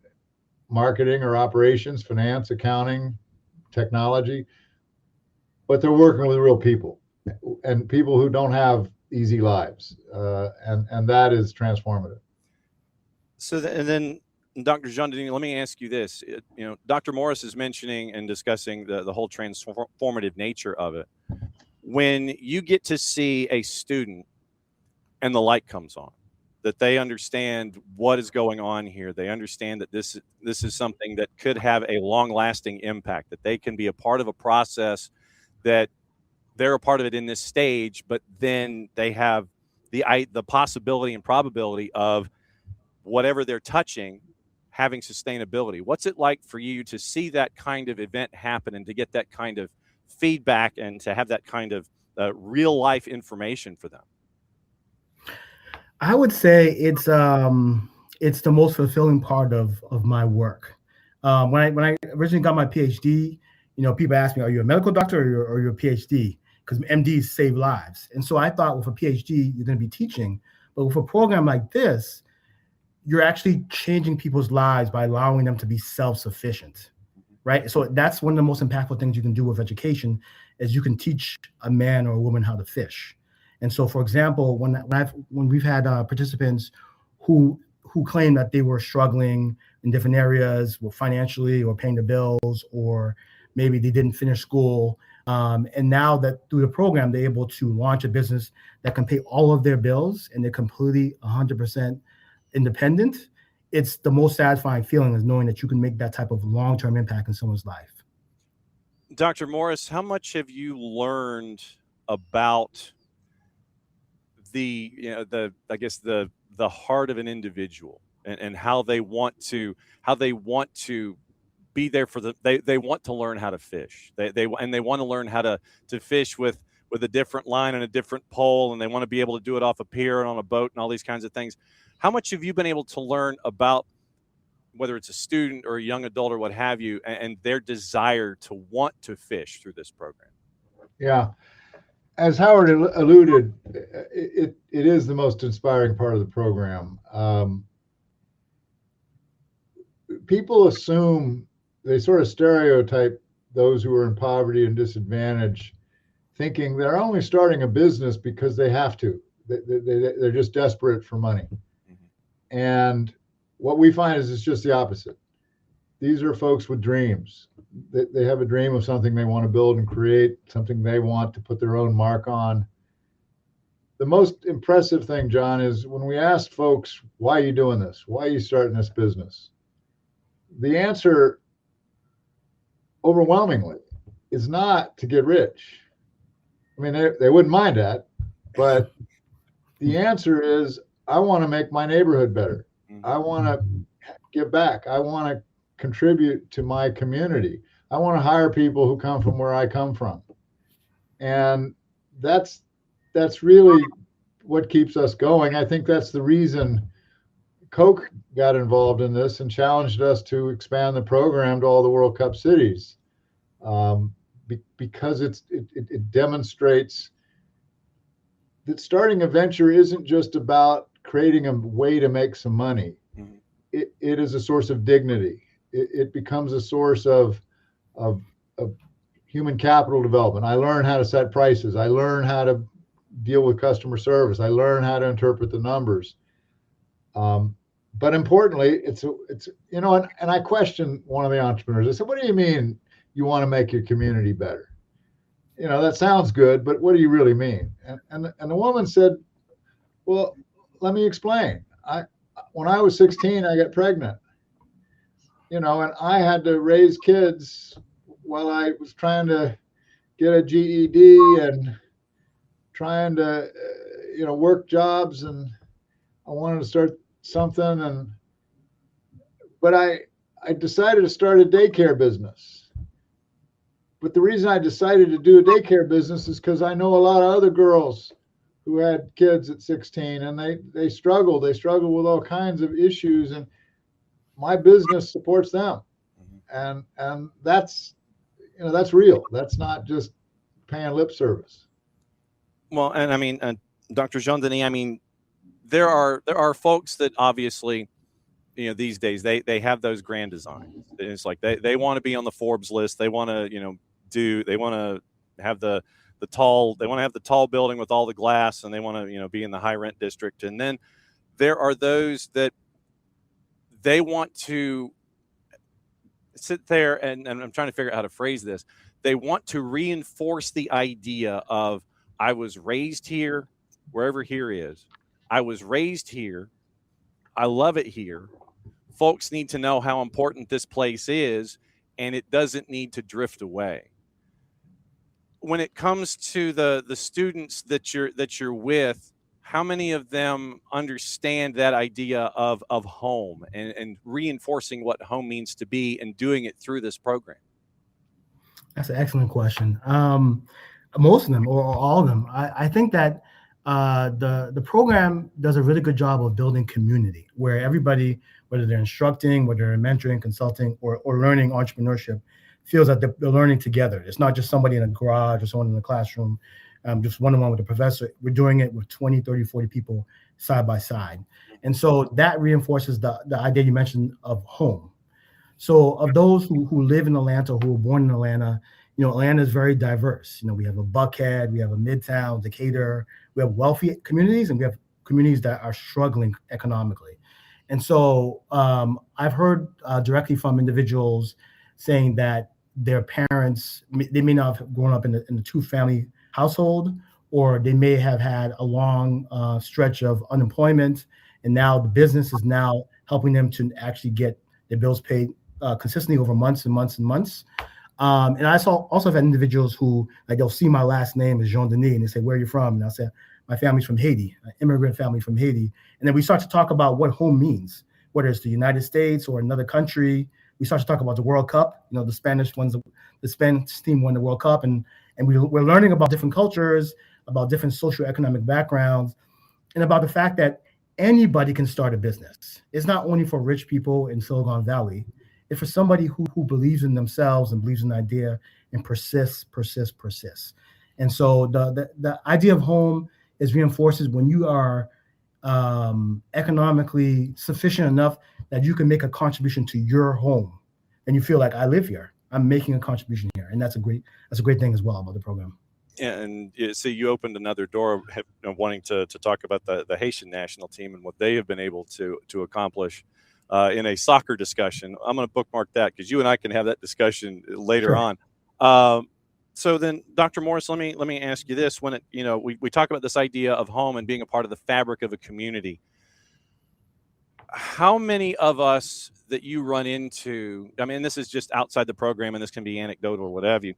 marketing or operations, finance, accounting, technology, but they're working with real people and people who don't have easy lives. And that is transformative. So, and then Dr. Jean-Denis, let me ask you this. Dr. Morris is mentioning and discussing the whole transformative nature of it. When you get to see a student and the light comes on, that they understand what is going on here, they understand that this is something that could have a long-lasting impact, that they can be a part of a process, that they're a part of it in this stage, but then they have the possibility and probability of whatever they're touching having sustainability. What's it like for you to see that kind of event happen and to get that kind of feedback and to have that kind of real life information for them? I would say it's the most fulfilling part of my work. When I originally got my PhD, people ask me, "Are you a medical doctor or you're a PhD?" Because MDs save lives, and so I thought with a PhD you're going to be teaching, but with a program like this, you're actually changing people's lives by allowing them to be self-sufficient. Right. So that's one of the most impactful things you can do with education is you can teach a man or a woman how to fish. And so, for example, when we've had participants who claim that they were struggling in different areas, financially or paying the bills, or maybe they didn't finish school. And now that through the program, they're able to launch a business that can pay all of their bills and they're completely 100% independent. It's the most satisfying feeling is knowing that you can make that type of long-term impact in someone's life. Dr. Morris, how much have you learned about the heart of an individual and how they want to be there for they want to learn how to fish. They want to learn how to fish with a different line and a different pole, and they want to be able to do it off a pier and on a boat and all these kinds of things. How much have you been able to learn about whether it's a student or a young adult or what have you, and their desire to want to fish through this program? Yeah. As Howard alluded, it is the most inspiring part of the program. People assume, they sort of stereotype those who are in poverty and disadvantage, thinking they're only starting a business because they have to. They're just desperate for money. Mm-hmm. And what we find is it's just the opposite. These are folks with dreams. They have a dream of something they want to build and create, something they want to put their own mark on. The most impressive thing, John, is when we ask folks, why are you doing this? Why are you starting this business? the answer overwhelmingly is not to get rich. I mean, they wouldn't mind that, but the answer is, I want to make my neighborhood better. I want to give back. I want to contribute to my community. I want to hire people who come from where I come from. And that's really what keeps us going. I think that's the reason Coke got involved in this and challenged us to expand the program to all the World Cup cities, because it demonstrates that starting a venture isn't just about creating a way to make some money. Mm-hmm. It is a source of dignity. It becomes a source of human capital development. I learn how to set prices. I learn how to deal with customer service. I learn how to interpret the numbers. But importantly, it's and I questioned one of the entrepreneurs. I said, "What do you mean you want to make your community better? That sounds good, but what do you really mean?" And the woman said, "Well, let me explain. When I was 16, I got pregnant, and I had to raise kids while I was trying to get a GED and trying to, work jobs, and I wanted to start something, but I decided to start a daycare business. But the reason I decided to do a daycare business is because I know a lot of other girls who had kids at 16, and they struggle. They struggle with all kinds of issues, and my business supports them. And that's real. That's not just paying lip service." Well, and I mean, Dr. Jean-Denis, I mean, there are folks that obviously, these days they have those grand designs. It's like they want to be on the Forbes list. They want to, they want to have the tall building with all the glass, and they want to, be in the high rent district. And then there are those that they want to sit there and I'm trying to figure out how to phrase this. They want to reinforce the idea of, I was raised here, wherever here is. I was raised here. I love it here. Folks need to know how important this place is, and it doesn't need to drift away. When it comes to the students that you're with, how many of them understand that idea of home and reinforcing what home means to be and doing it through this program? That's an excellent question. Most of them, or all of them, I think that the program does a really good job of building community, where everybody, whether they're instructing, whether they're mentoring, consulting, or learning entrepreneurship, feels that they're learning together. It's not just somebody in a garage or someone in the classroom, just one-on-one with the professor. We're doing it with 20, 30, 40 people side by side. And so that reinforces the idea you mentioned of home. So of those who live in Atlanta, who were born in Atlanta, Atlanta is very diverse. We have a Buckhead, we have a Midtown, Decatur, we have wealthy communities, and we have communities that are struggling economically. And so I've heard directly from individuals saying that their parents, they may not have grown up in the two-family household, or they may have had a long stretch of unemployment, and now the business is now helping them to actually get their bills paid consistently over months and months and months. And I also have had individuals who, like, they'll see my last name is Jean-Denis, and they say, "Where are you from?" And I'll say, "My family's from Haiti, an immigrant family from Haiti." And then we start to talk about what home means, whether it's the United States or another country. We start to talk about the World Cup. The Spanish team won the World Cup, and we're learning about different cultures, about different socioeconomic backgrounds, and about the fact that anybody can start a business. It's not only for rich people in Silicon Valley. It's for somebody who believes in themselves and believes in the idea and persists. And so the idea of home is reinforces when you are economically sufficient enough that you can make a contribution to your home, and you feel like, I live here, I'm making a contribution here, and that's a great thing as well about the program. Yeah, and so you opened another door of wanting to talk about the Haitian national team and what they have been able to accomplish in a soccer discussion. I'm going to bookmark that because you and I can have that discussion later Sure. on. So then, Dr. Morris, let me ask you this: when we talk about this idea of home and being a part of the fabric of a community, how many of us that you run into, I mean, this is just outside the program and this can be anecdotal or what have you.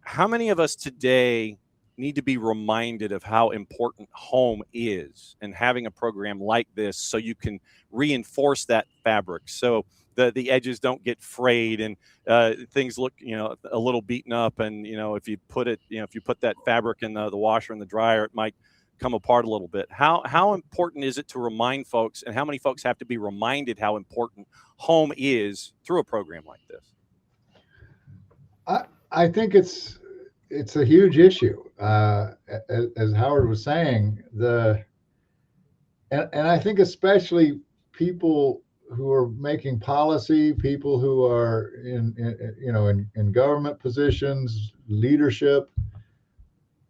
How many of us today need to be reminded of how important home is, and having a program like this so you can reinforce that fabric so the edges don't get frayed and things look, a little beaten up, and if you put that fabric in the washer and the dryer, it might come apart a little bit. How important is it to remind folks, and how many folks have to be reminded how important home is through a program like this? I think it's a huge issue. As Howard was saying, and I think especially people who are making policy, people who are in government positions, leadership,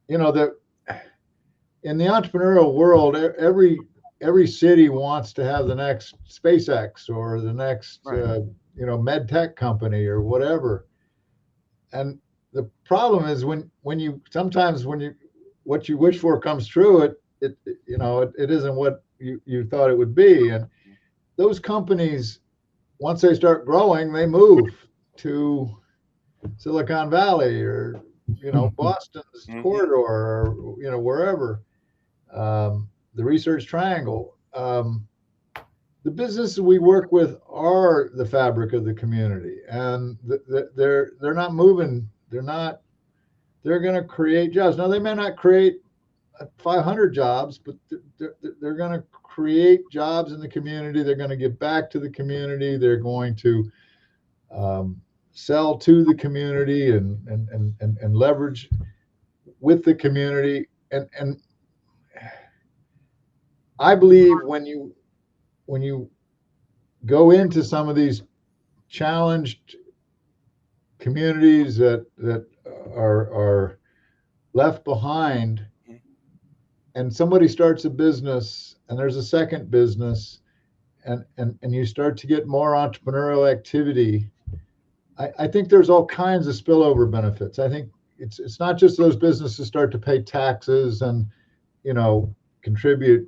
that in the entrepreneurial world, every city wants to have the next SpaceX or the next med tech company or whatever. And the problem is when what you wish for comes true, it isn't what you thought it would be. And those companies, once they start growing, they move to Silicon Valley or Boston's corridor or wherever, the Research Triangle. The businesses we work with are the fabric of the community, and they're not moving. They're going to create jobs. Now, they may not create 500 jobs, but they're going to create jobs in the community. They're going to give back to the community. They're going to sell to the community and leverage with the community. And I believe when you go into some of these challenged communities that are left behind, and somebody starts a business and there's a second business, and you start to get more entrepreneurial activity, I think there's all kinds of spillover benefits. I think it's not just those businesses start to pay taxes and contribute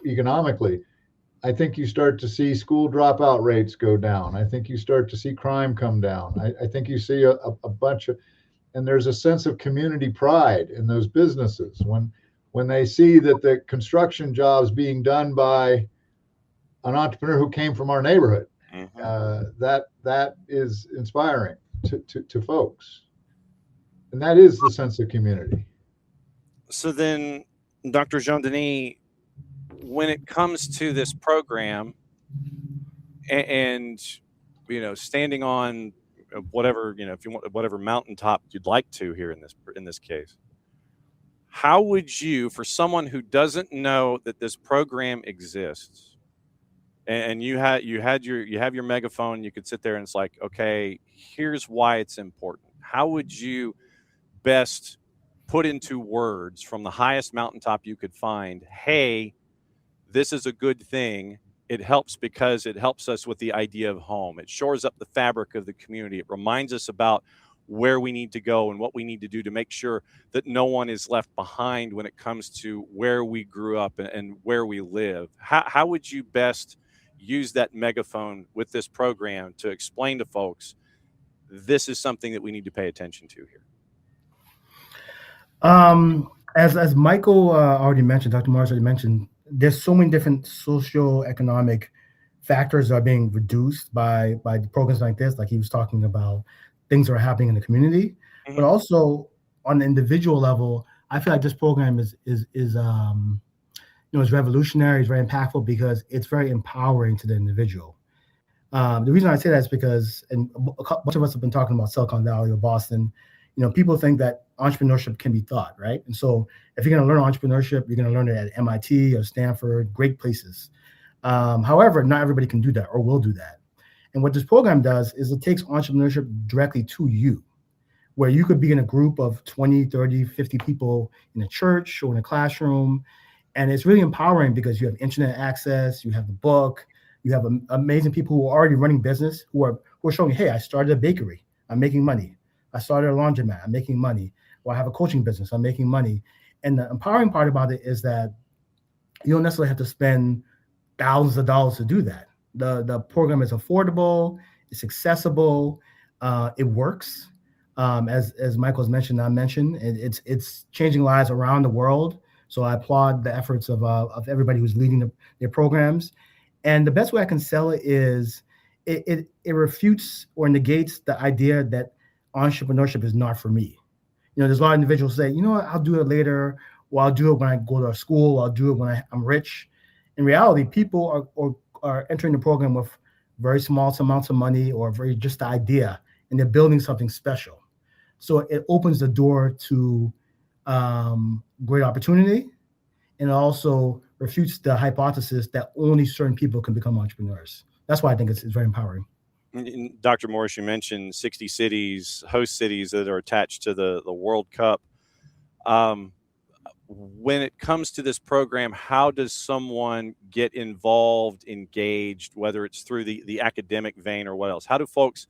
economically. I think you start to see school dropout rates go down. I think you start to see crime come down. I think you see a bunch of, and there's a sense of community pride in those businesses when they see that the construction jobs being done by an entrepreneur who came from our neighborhood. That is inspiring to folks, and that is the sense of community. So then, Dr. Jean-Denis, when it comes to this program and standing on whatever, if you want, whatever mountaintop you'd like to here in this case, how would you, for someone who doesn't know that this program exists, and you have your megaphone, you could sit there and it's like, okay, here's why it's important. How would you best put into words from the highest mountaintop you could find, hey, this is a good thing. It helps because it helps us with the idea of home. It shores up the fabric of the community. It reminds us about where we need to go and what we need to do to make sure that no one is left behind when it comes to where we grew up and where we live. How would you best use that megaphone with this program to explain to folks this is something that we need to pay attention to here? As Michael already mentioned, Dr. Morris already mentioned, there's so many different socio-economic factors that are being reduced by the programs like this, like he was talking about, things that are happening in the community, but also on the individual level. I feel like this program is revolutionary, it's very impactful because it's very empowering to the individual. The reason I say that is because, and a bunch of us have been talking about Silicon Valley or Boston, people think that entrepreneurship can be taught, right? And so if you're going to learn entrepreneurship, you're going to learn it at MIT or Stanford, great places. However, not everybody can do that or will do that. And what this program does is it takes entrepreneurship directly to you, where you could be in a group of 20, 30, 50 people in a church or in a classroom. And it's really empowering because you have internet access, you have the book, you have amazing people who are already running business, who are showing, hey, I started a bakery, I'm making money. I started a laundromat, I'm making money. Or I have a coaching business, I'm making money. And the empowering part about it is that you don't necessarily have to spend thousands of dollars to do that. The program is affordable, it's accessible, it works. As Michael's mentioned, I mentioned, it's changing lives around the world. So I applaud the efforts of everybody who's leading their programs. And the best way I can sell it is it refutes or negates the idea that entrepreneurship is not for me. There's a lot of individuals say, what, I'll do it later, or I'll do it when I go to school, or I'll do it when I'm rich. In reality, people are entering the program with very small amounts of money or just the idea, and they're building something special. So it opens the door to great opportunity, and it also refutes the hypothesis that only certain people can become entrepreneurs. That's why I think it's very empowering. Dr. Morris, you mentioned 60 cities, host cities that are attached to the World Cup. When it comes to this program, how does someone get involved, engaged, whether it's through the academic vein or what else? How do folks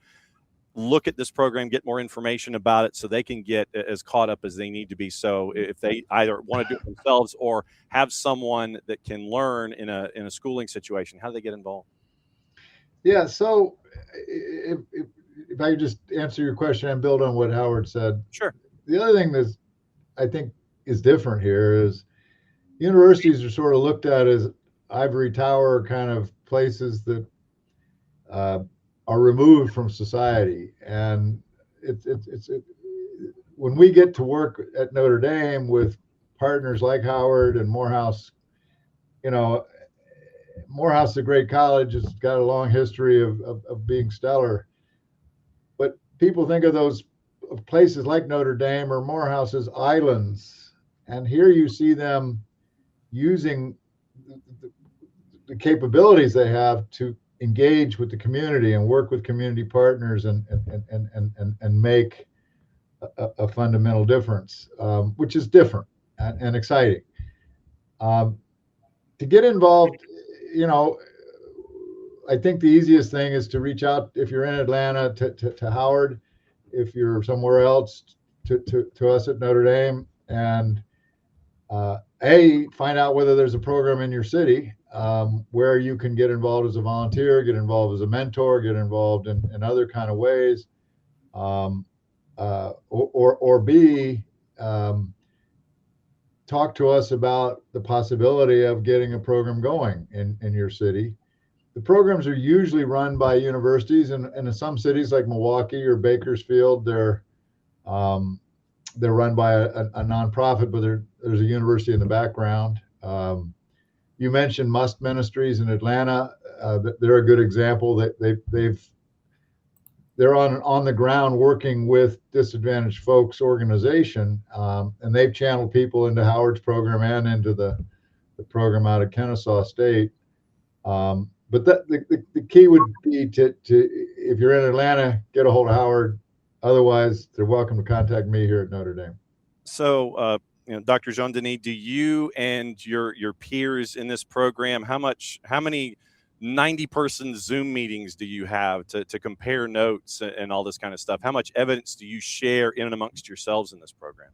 look at this program, get more information about it so they can get as caught up as they need to be? So if they either want to do it themselves or have someone that can learn in a schooling situation, how do they get involved? Yeah, so if I could just answer your question and build on what Howard said. Sure. The other thing that I think is different here is universities are sort of looked at as ivory tower kind of places that are removed from society. And when we get to work at Notre Dame with partners like Howard and Morehouse, Morehouse is a great college. It's got a long history of being stellar. But people think of those places like Notre Dame or Morehouse as islands. And here you see them using the capabilities they have to engage with the community and work with community partners and make a fundamental difference, which is different and exciting. To get involved, I think the easiest thing is to reach out, if you're in Atlanta, to Howard, if you're somewhere else, to us at Notre Dame, and find out whether there's a program in your city where you can get involved as a volunteer, get involved as a mentor, get involved in other kind of ways, or B, talk to us about the possibility of getting a program going in your city. The programs are usually run by universities, and in some cities like Milwaukee or Bakersfield, they're run by a nonprofit, but there's a university in the background. You mentioned Must Ministries in Atlanta. They're a good example. They're on the ground working with disadvantaged folks organization, and they've channeled people into Howard's program and into the program out of Kennesaw State. But the key would be to if you're in Atlanta, get a hold of Howard. Otherwise, they're welcome to contact me here at Notre Dame. So, Dr. Jean-Denis, do you and your peers in this program, how many 90-person Zoom meetings do you have to compare notes and all this kind of stuff? How much evidence do you share in and amongst yourselves in this program?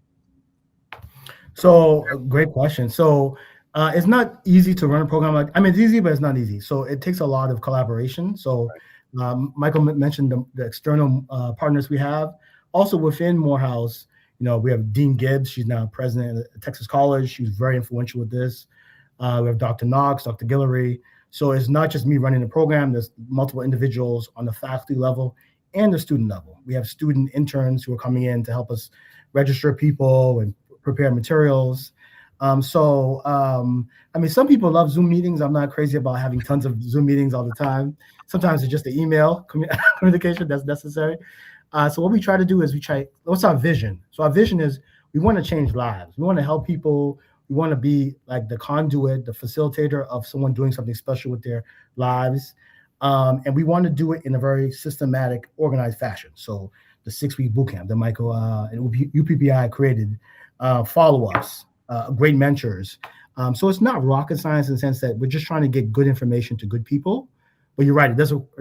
So, great question. So, it's not easy to run a program it's easy, but it's not easy. So it takes a lot of collaboration. So Michael mentioned the external partners we have. Also within Morehouse, we have Dean Gibbs. She's now president of Texas College. She was very influential with this. We have Dr. Knox, Dr. Guillory. So it's not just me running the program. There's multiple individuals on the faculty level and the student level. We have student interns who are coming in to help us register people and prepare materials. Some people love Zoom meetings. I'm not crazy about having tons of Zoom meetings all the time. Sometimes it's just the email communication that's necessary. So what we try to do is what's our vision? So our vision is we want to change lives. We want to help people. We want to be like the conduit, the facilitator of someone doing something special with their lives. And we want to do it in a very systematic, organized fashion. So the 6-week bootcamp that Michael and UPBI created, follow-ups, great mentors. So it's not rocket science in the sense that we're just trying to get good information to good people. But you're right, it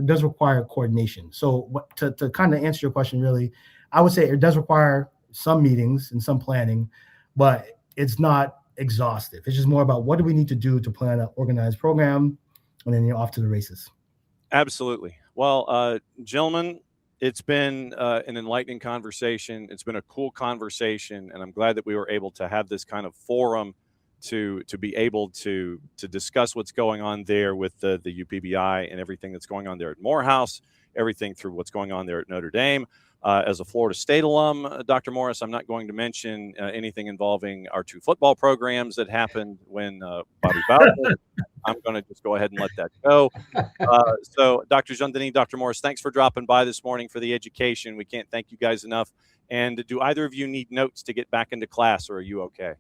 does require coordination. So to kind of answer your question, really, I would say it does require some meetings and some planning, but it's not exhaustive. It's just more about what do we need to do to plan an organized program. and then you're off to the races. Absolutely. Well, gentlemen, it's been an enlightening conversation. It's been a cool conversation, and I'm glad that we were able to have this kind of forum to be able to discuss what's going on there with the UPBI and everything that's going on there at Morehouse, everything through what's going on there at Notre Dame. As a Florida State alum, Dr. Morris, I'm not going to mention anything involving our 2 football programs that happened when Bobby Bowser. I'm going to just go ahead and let that go. So, Dr. Jean-Denis, Dr. Morris, thanks for dropping by this morning for the education. We can't thank you guys enough. And do either of you need notes to get back into class, or are you okay?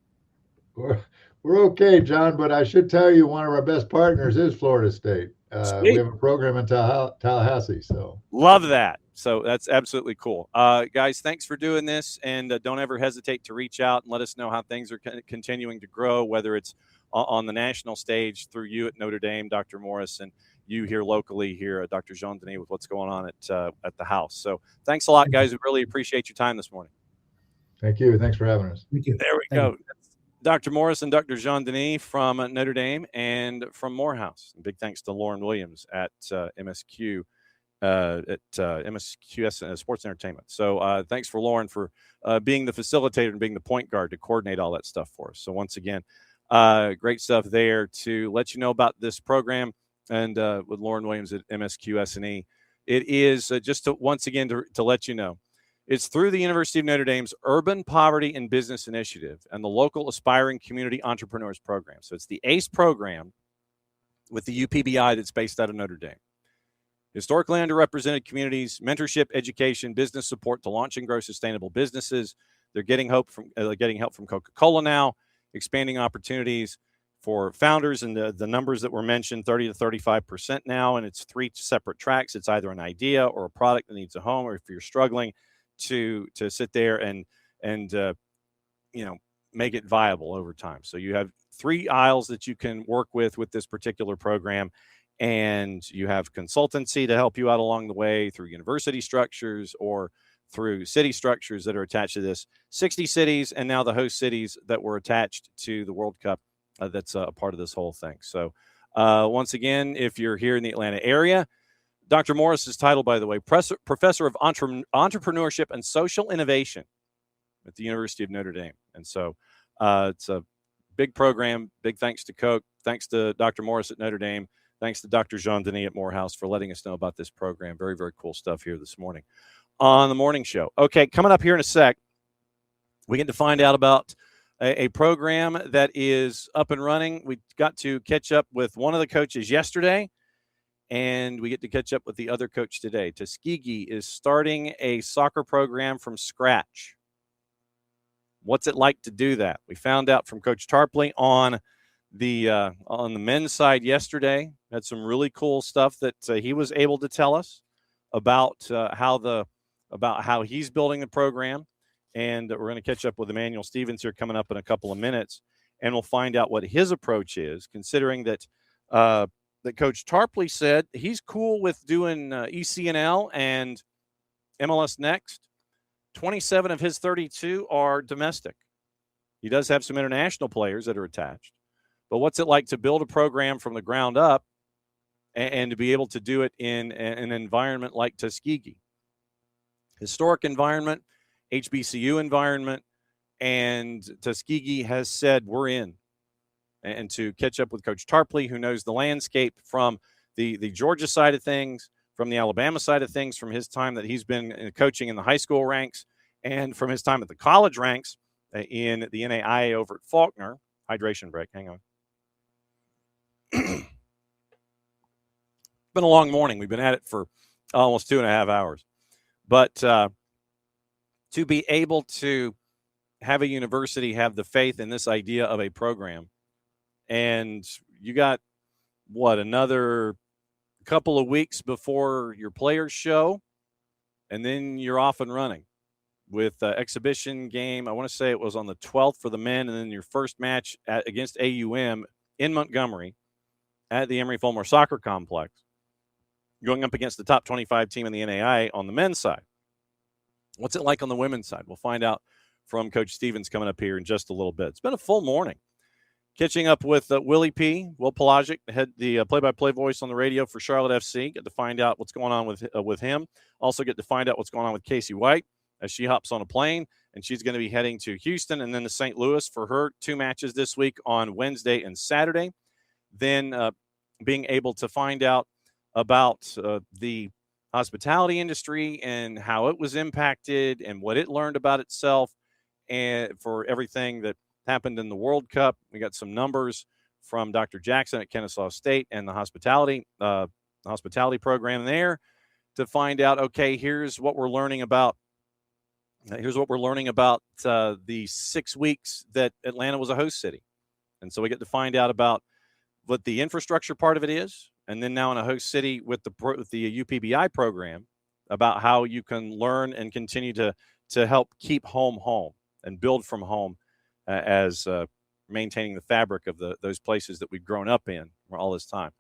We're okay, John, but I should tell you one of our best partners is Florida State. We have a program in Tallahassee. So love that. So that's absolutely cool. Guys, thanks for doing this. And don't ever hesitate to reach out and let us know how things are continuing to grow, whether it's on the national stage through you at Notre Dame, Dr. Morris, and you here locally here, Dr. Jean-Denis, with what's going on at the house. So thanks a lot, guys. We really appreciate your time this morning. Thank you. Thanks for having us. Thank you. There we go. Dr. Morris and Dr. Jean-Denis from Notre Dame and from Morehouse. Big thanks to Lauren Williams at MSQ. MSQS Sports Entertainment. So thanks for Lauren for being the facilitator and being the point guard to coordinate all that stuff for us. So once again, great stuff there to let you know about this program and with Lauren Williams at MSQS&E. It is just to, once again to let you know, it's through the University of Notre Dame's Urban Poverty and Business Initiative and the local Aspiring Community Entrepreneurs Program. So it's the ACE program with the UPBI that's based out of Notre Dame. Historically underrepresented communities, mentorship, education, business support to launch and grow sustainable businesses. They're getting help from Coca-Cola now, expanding opportunities for founders, and the numbers that were mentioned, 30 to 35% now, and it's 3 separate tracks. It's either an idea or a product that needs a home, or if you're struggling to sit there and make it viable over time. So you have 3 aisles that you can work with this particular program. And you have consultancy to help you out along the way through university structures or through city structures that are attached to this. 60 cities and now the host cities that were attached to the World Cup that's a part of this whole thing. So once again, if you're here in the Atlanta area, Dr. Morris is titled, by the way, Professor of Entrepreneurship and Social Innovation at the University of Notre Dame. And so it's a big program. Big thanks to Coke. Thanks to Dr. Morris at Notre Dame. Thanks to Dr. Jean-Denis at Morehouse for letting us know about this program. Very, very cool stuff here this morning on the morning show. Okay, coming up here in a sec, we get to find out about a program that is up and running. We got to catch up with one of the coaches yesterday, and we get to catch up with the other coach today. Tuskegee is starting a soccer program from scratch. What's it like to do that? We found out from Coach Tarpley on the men's side yesterday. Had some really cool stuff that he was able to tell us about how he's building the program, and we're going to catch up with Emanuel Stephens here coming up in a couple of minutes, and we'll find out what his approach is, considering that that Coach Tarpley said he's cool with doing ECNL and MLS Next. 27 of his 32 are domestic. He does have some international players that are attached. But what's it like to build a program from the ground up and to be able to do it in an environment like Tuskegee? Historic environment, HBCU environment, and Tuskegee has said we're in. And to catch up with Coach Tarpley, who knows the landscape from the Georgia side of things, from the Alabama side of things, from his time that he's been coaching in the high school ranks, and from his time at the college ranks in the NAIA over at Faulkner. Hydration break, hang on. It's been a long morning. We've been at it for almost 2.5 hours. But to be able to have a university have the faith in this idea of a program, and you got, another couple of weeks before your players show, and then you're off and running with exhibition game. I want to say it was on the 12th for the men, and then your first match against AUM in Montgomery at the Emory Fulmer Soccer Complex, going up against the top 25 team in the NAIA on the men's side. What's it like on the women's side? We'll find out from Coach Stephens coming up here in just a little bit. It's been a full morning. Catching up with Will Pelagic, the play-by-play voice on the radio for Charlotte FC. Get to find out what's going on with him. Also get to find out what's going on with Kacey White as she hops on a plane, and she's going to be heading to Houston and then to St. Louis for her 2 matches this week on Wednesday and Saturday. Then being able to find out about the hospitality industry and how it was impacted and what it learned about itself, and for everything that happened in the World Cup. We got some numbers from Dr. Jackson at Kennesaw State and the hospitality program there to find out, okay, here's what we're learning about. The 6 weeks that Atlanta was a host city. And so we get to find out about what the infrastructure part of it is. And then now in a host city with the UPBI program, about how you can learn and continue to help keep home and build from home as maintaining the fabric of those places that we've grown up in all this time.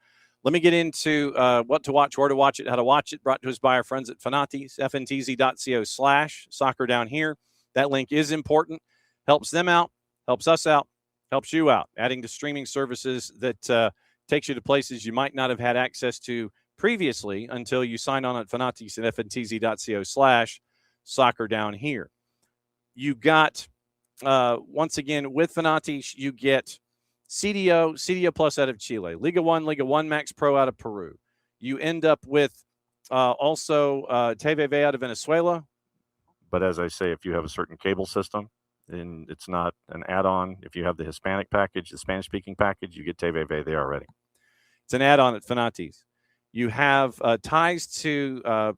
Let me get into what to watch, where to watch it, how to watch it, brought to us by our friends at Fanati's, fntz.co/soccer down here. That link is important, helps them out, helps us out, helps you out, adding to streaming services that takes you to places you might not have had access to previously until you signed on at Fanati's and fntz.co/soccer down here. You got, once again, with Fanati's, you get CDO Plus out of Chile, Liga 1 Max Pro out of Peru. You end up with also TVV out of Venezuela. But as I say, if you have a certain cable system, and it's not an add-on, if you have the Hispanic package, the Spanish-speaking package, you get TVV there already. It's an add-on at Fanati's. You have ties to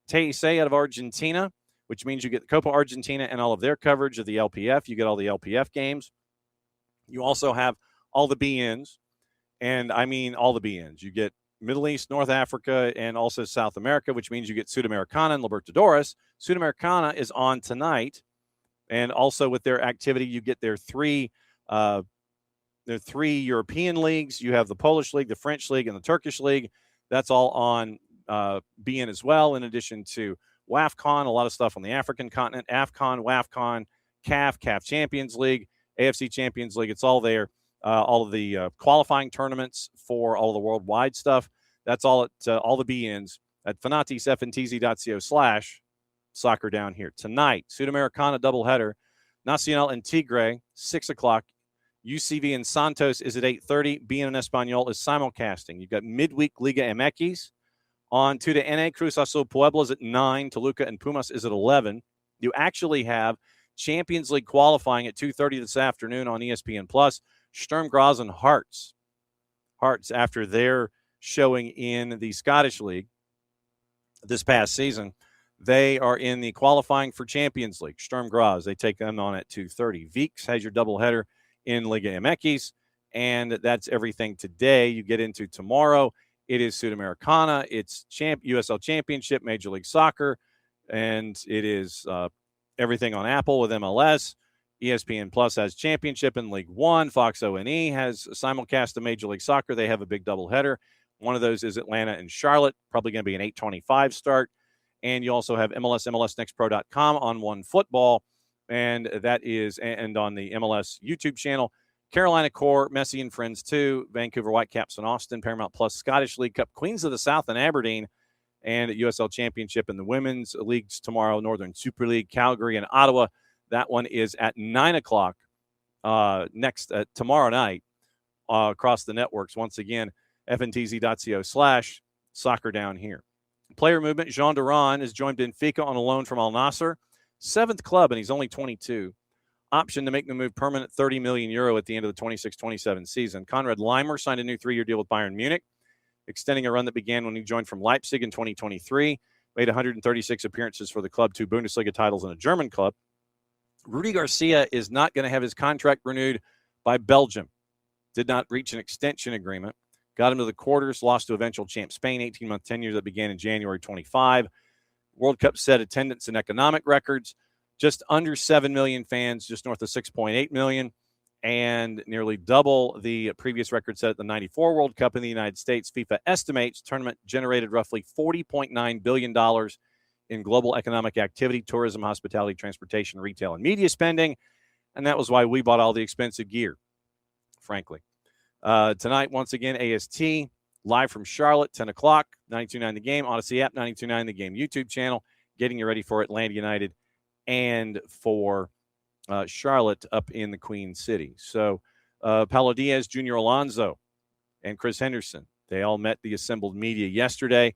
TIC out of Argentina, which means you get Copa Argentina and all of their coverage of the LPF. You get all the LPF games. You also have all the BNs, and I mean all the BNs. You get Middle East, North Africa, and also South America, which means you get Sudamericana and Libertadores. Sudamericana is on tonight, and also with their activity, you get their three European leagues. You have the Polish League, the French League, and the Turkish League. That's all on BN as well, in addition to WAFCON, a lot of stuff on the African continent, AFCON, WAFCON, CAF Champions League, AFC Champions League. It's all there. All of the qualifying tournaments for all of the worldwide stuff. That's all at all the BNs at Fanati's, fntz.co/soccer down here. Tonight, Sudamericana doubleheader, Nacional and Tigre, 6 o'clock. UCV and Santos is at 8:30. BN and Español is simulcasting. You've got midweek Liga MX. On to the NA, Cruz Azul Puebla is at 9. Toluca and Pumas is at 11. You actually have Champions League qualifying at 2:30 this afternoon on ESPN+. Sturm Graz and Hearts, after their showing in the Scottish League this past season, they are in the qualifying for Champions League. Sturm Graz, they take them on at 2:30. Viks has your doubleheader in Liga MX, and that's everything today. You get into tomorrow. It is Sudamericana. It's USL Championship, Major League Soccer, and it is everything on Apple with MLS. ESPN Plus has Championship in League One. Fox O&E has simulcast of Major League Soccer. They have a big doubleheader. One of those is Atlanta and Charlotte, probably going to be an 8:25 start. And you also have MLSnextpro.com on One Football, and that is, and on the MLS YouTube channel. Carolina Core, Messi and Friends 2, Vancouver Whitecaps and Austin, Paramount Plus, Scottish League Cup, Queens of the South and Aberdeen, and USL Championship in the women's leagues tomorrow, Northern Super League, Calgary and Ottawa. That one is at 9 o'clock tomorrow night across the networks. Once again, fntz.co/soccer down here. Player movement, Jean-Denis has joined Benfica on a loan from Al Nassr. 7th club, and he's only 22. Option to make the move permanent, €30 million at the end of the 26-27 season. Konrad Leimer signed a new 3-year deal with Bayern Munich, extending a run that began when he joined from Leipzig in 2023. Made 136 appearances for the club, 2 Bundesliga titles, and a German club. Rudy Garcia is not going to have his contract renewed by Belgium. Did not reach an extension agreement. Got him to the quarters, lost to eventual champ Spain, 18-month tenure that began in January 25. World Cup set attendance and economic records. Just under 7 million fans, just north of 6.8 million, and nearly double the previous record set at the 94 World Cup in the United States. FIFA estimates tournament generated roughly $40.9 billion in global economic activity, tourism, hospitality, transportation, retail, and media spending. And that was why we bought all the expensive gear frankly. Tonight, once again, AST, live from Charlotte, 10 o'clock, 92.9 The Game, Odyssey app, 92.9 The Game YouTube channel, getting you ready for Atlanta United and for Charlotte up in the Queen City. So Paulo Diaz, Junior Alonso, and Chris Henderson, they all met the assembled media yesterday.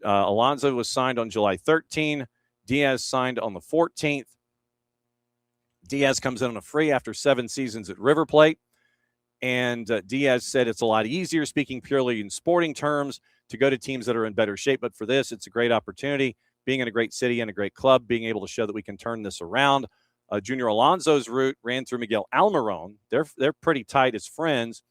Alonso was signed on July 13. Diaz signed on the 14th. Diaz comes in on a free after 7 seasons at River Plate. And Diaz said it's a lot easier, speaking purely in sporting terms, to go to teams that are in better shape. But for this, it's a great opportunity, being in a great city and a great club, being able to show that we can turn this around. Junior Alonso's route ran through Miguel Almiron. They're pretty tight as friends.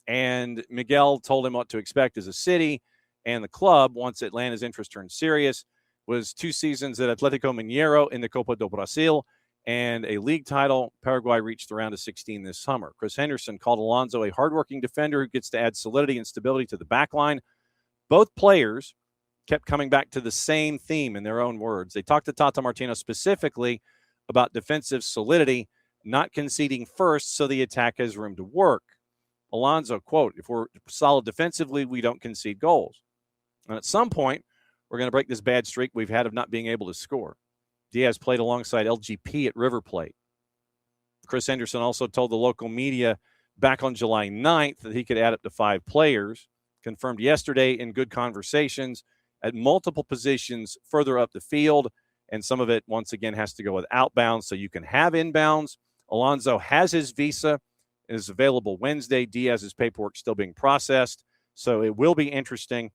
And Miguel told him what to expect as a city and the club once Atlanta's interest turned serious. Was 2 seasons at Atlético Mineiro in the Copa do Brasil and a league title. Paraguay reached the round of 16 this summer. Chris Henderson called Alonso a hardworking defender who gets to add solidity and stability to the back line. Both players kept coming back to the same theme in their own words. They talked to Tata Martino specifically about defensive solidity, not conceding first so the attack has room to work. Alonso, quote, if we're solid defensively, we don't concede goals. And at some point, we're going to break this bad streak we've had of not being able to score. Diaz played alongside LGP at River Plate. Chris Henderson also told the local media back on July 9th that he could add up to 5 players, confirmed yesterday in good conversations at multiple positions further up the field, and some of it, once again, has to go with outbounds so you can have inbounds. Alonso has his visa, is available Wednesday. Diaz's paperwork still being processed, so it will be interesting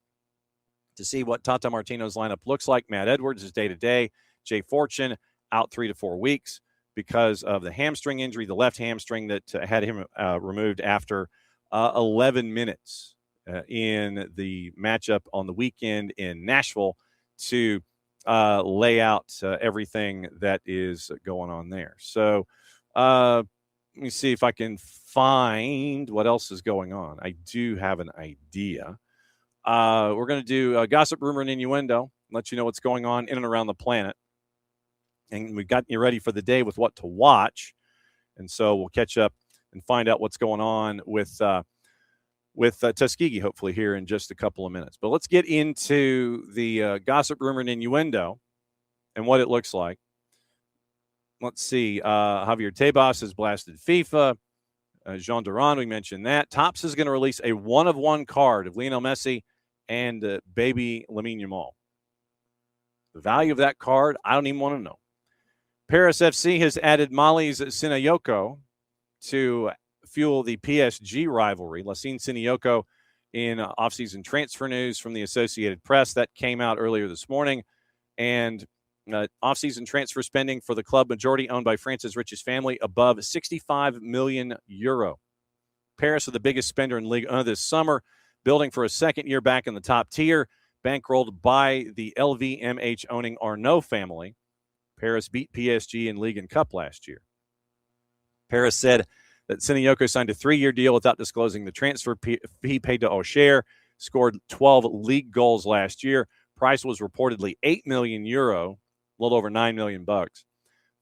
to see what Tata Martino's lineup looks like. Matt Edwards is day-to-day. Jay Fortune out 3 to 4 weeks because of the hamstring injury, the left hamstring that had him removed after 11 minutes in the matchup on the weekend in Nashville to lay out everything that is going on there. So let me see if I can find what else is going on. I do have an idea. We're going to do gossip, rumor, and innuendo, let you know what's going on in and around the planet. And we've got you ready for the day with what to watch. And so we'll catch up and find out what's going on with Tuskegee, hopefully, here in just a couple of minutes. But let's get into the gossip, rumor, and innuendo and what it looks like. Let's see. Javier Tebas has blasted FIFA. Jean-Denis, we mentioned that. Topps is going to release a one-of-one card of Lionel Messi and baby Lamine Yamal. The value of that card, I don't even want to know. Paris FC has added Mali's Sinayoko to fuel the PSG rivalry. Lassine Sinayoko in offseason transfer news from the Associated Press. That came out earlier this morning. And offseason transfer spending for the club, majority owned by France's richest family, above 65 million euro. Paris are the biggest spender in Ligue 1 this summer, building for a second year back in the top tier, bankrolled by the LVMH-owning Arnault family. Paris beat PSG in League and Cup last year. Paris said that Sinayoko signed a 3-year deal without disclosing the transfer fee paid to Auxerre, scored 12 league goals last year. Price was reportedly 8 million euro, a little over $9 million.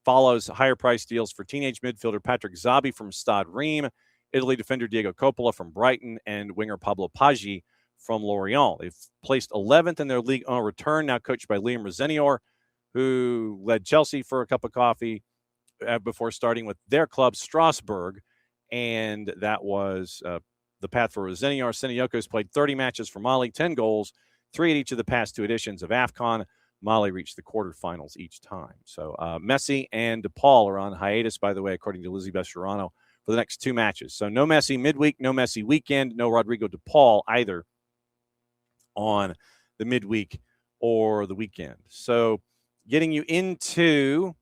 Follows higher price deals for teenage midfielder Patrick Zabi from Stade Reims, Italy defender Diego Coppola from Brighton, and winger Pablo Paggi from Lorient. They've placed 11th in their Ligue 1 return, now coached by Liam Rosenior, who led Chelsea for a cup of coffee before starting with their club, Strasbourg. And that was the path for Rosenior. Sinayoko played 30 matches for Mali, 10 goals, 3 at each of the past 2 editions of AFCON. Mali reached the quarterfinals each time. So Messi and DePaul are on hiatus, by the way, according to Lizzie Bescherano, for the next 2 matches. So no Messi midweek, no Messi weekend, no Rodrigo DePaul either on the midweek or the weekend. So getting you into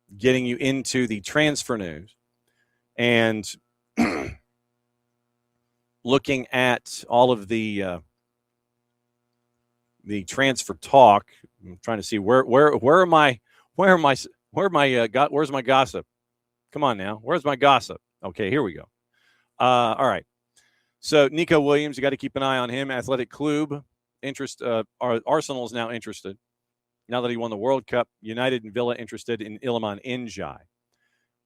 the transfer news and looking at all of the transfer talk. I'm trying to see where's my gossip? Come on now, where's my gossip? Okay, here we go. All right. So Nico Williams, you got to keep an eye on him. Athletic Club Arsenal is now interested. Now that he won the World Cup, United and Villa interested in Iliman Ndiaye.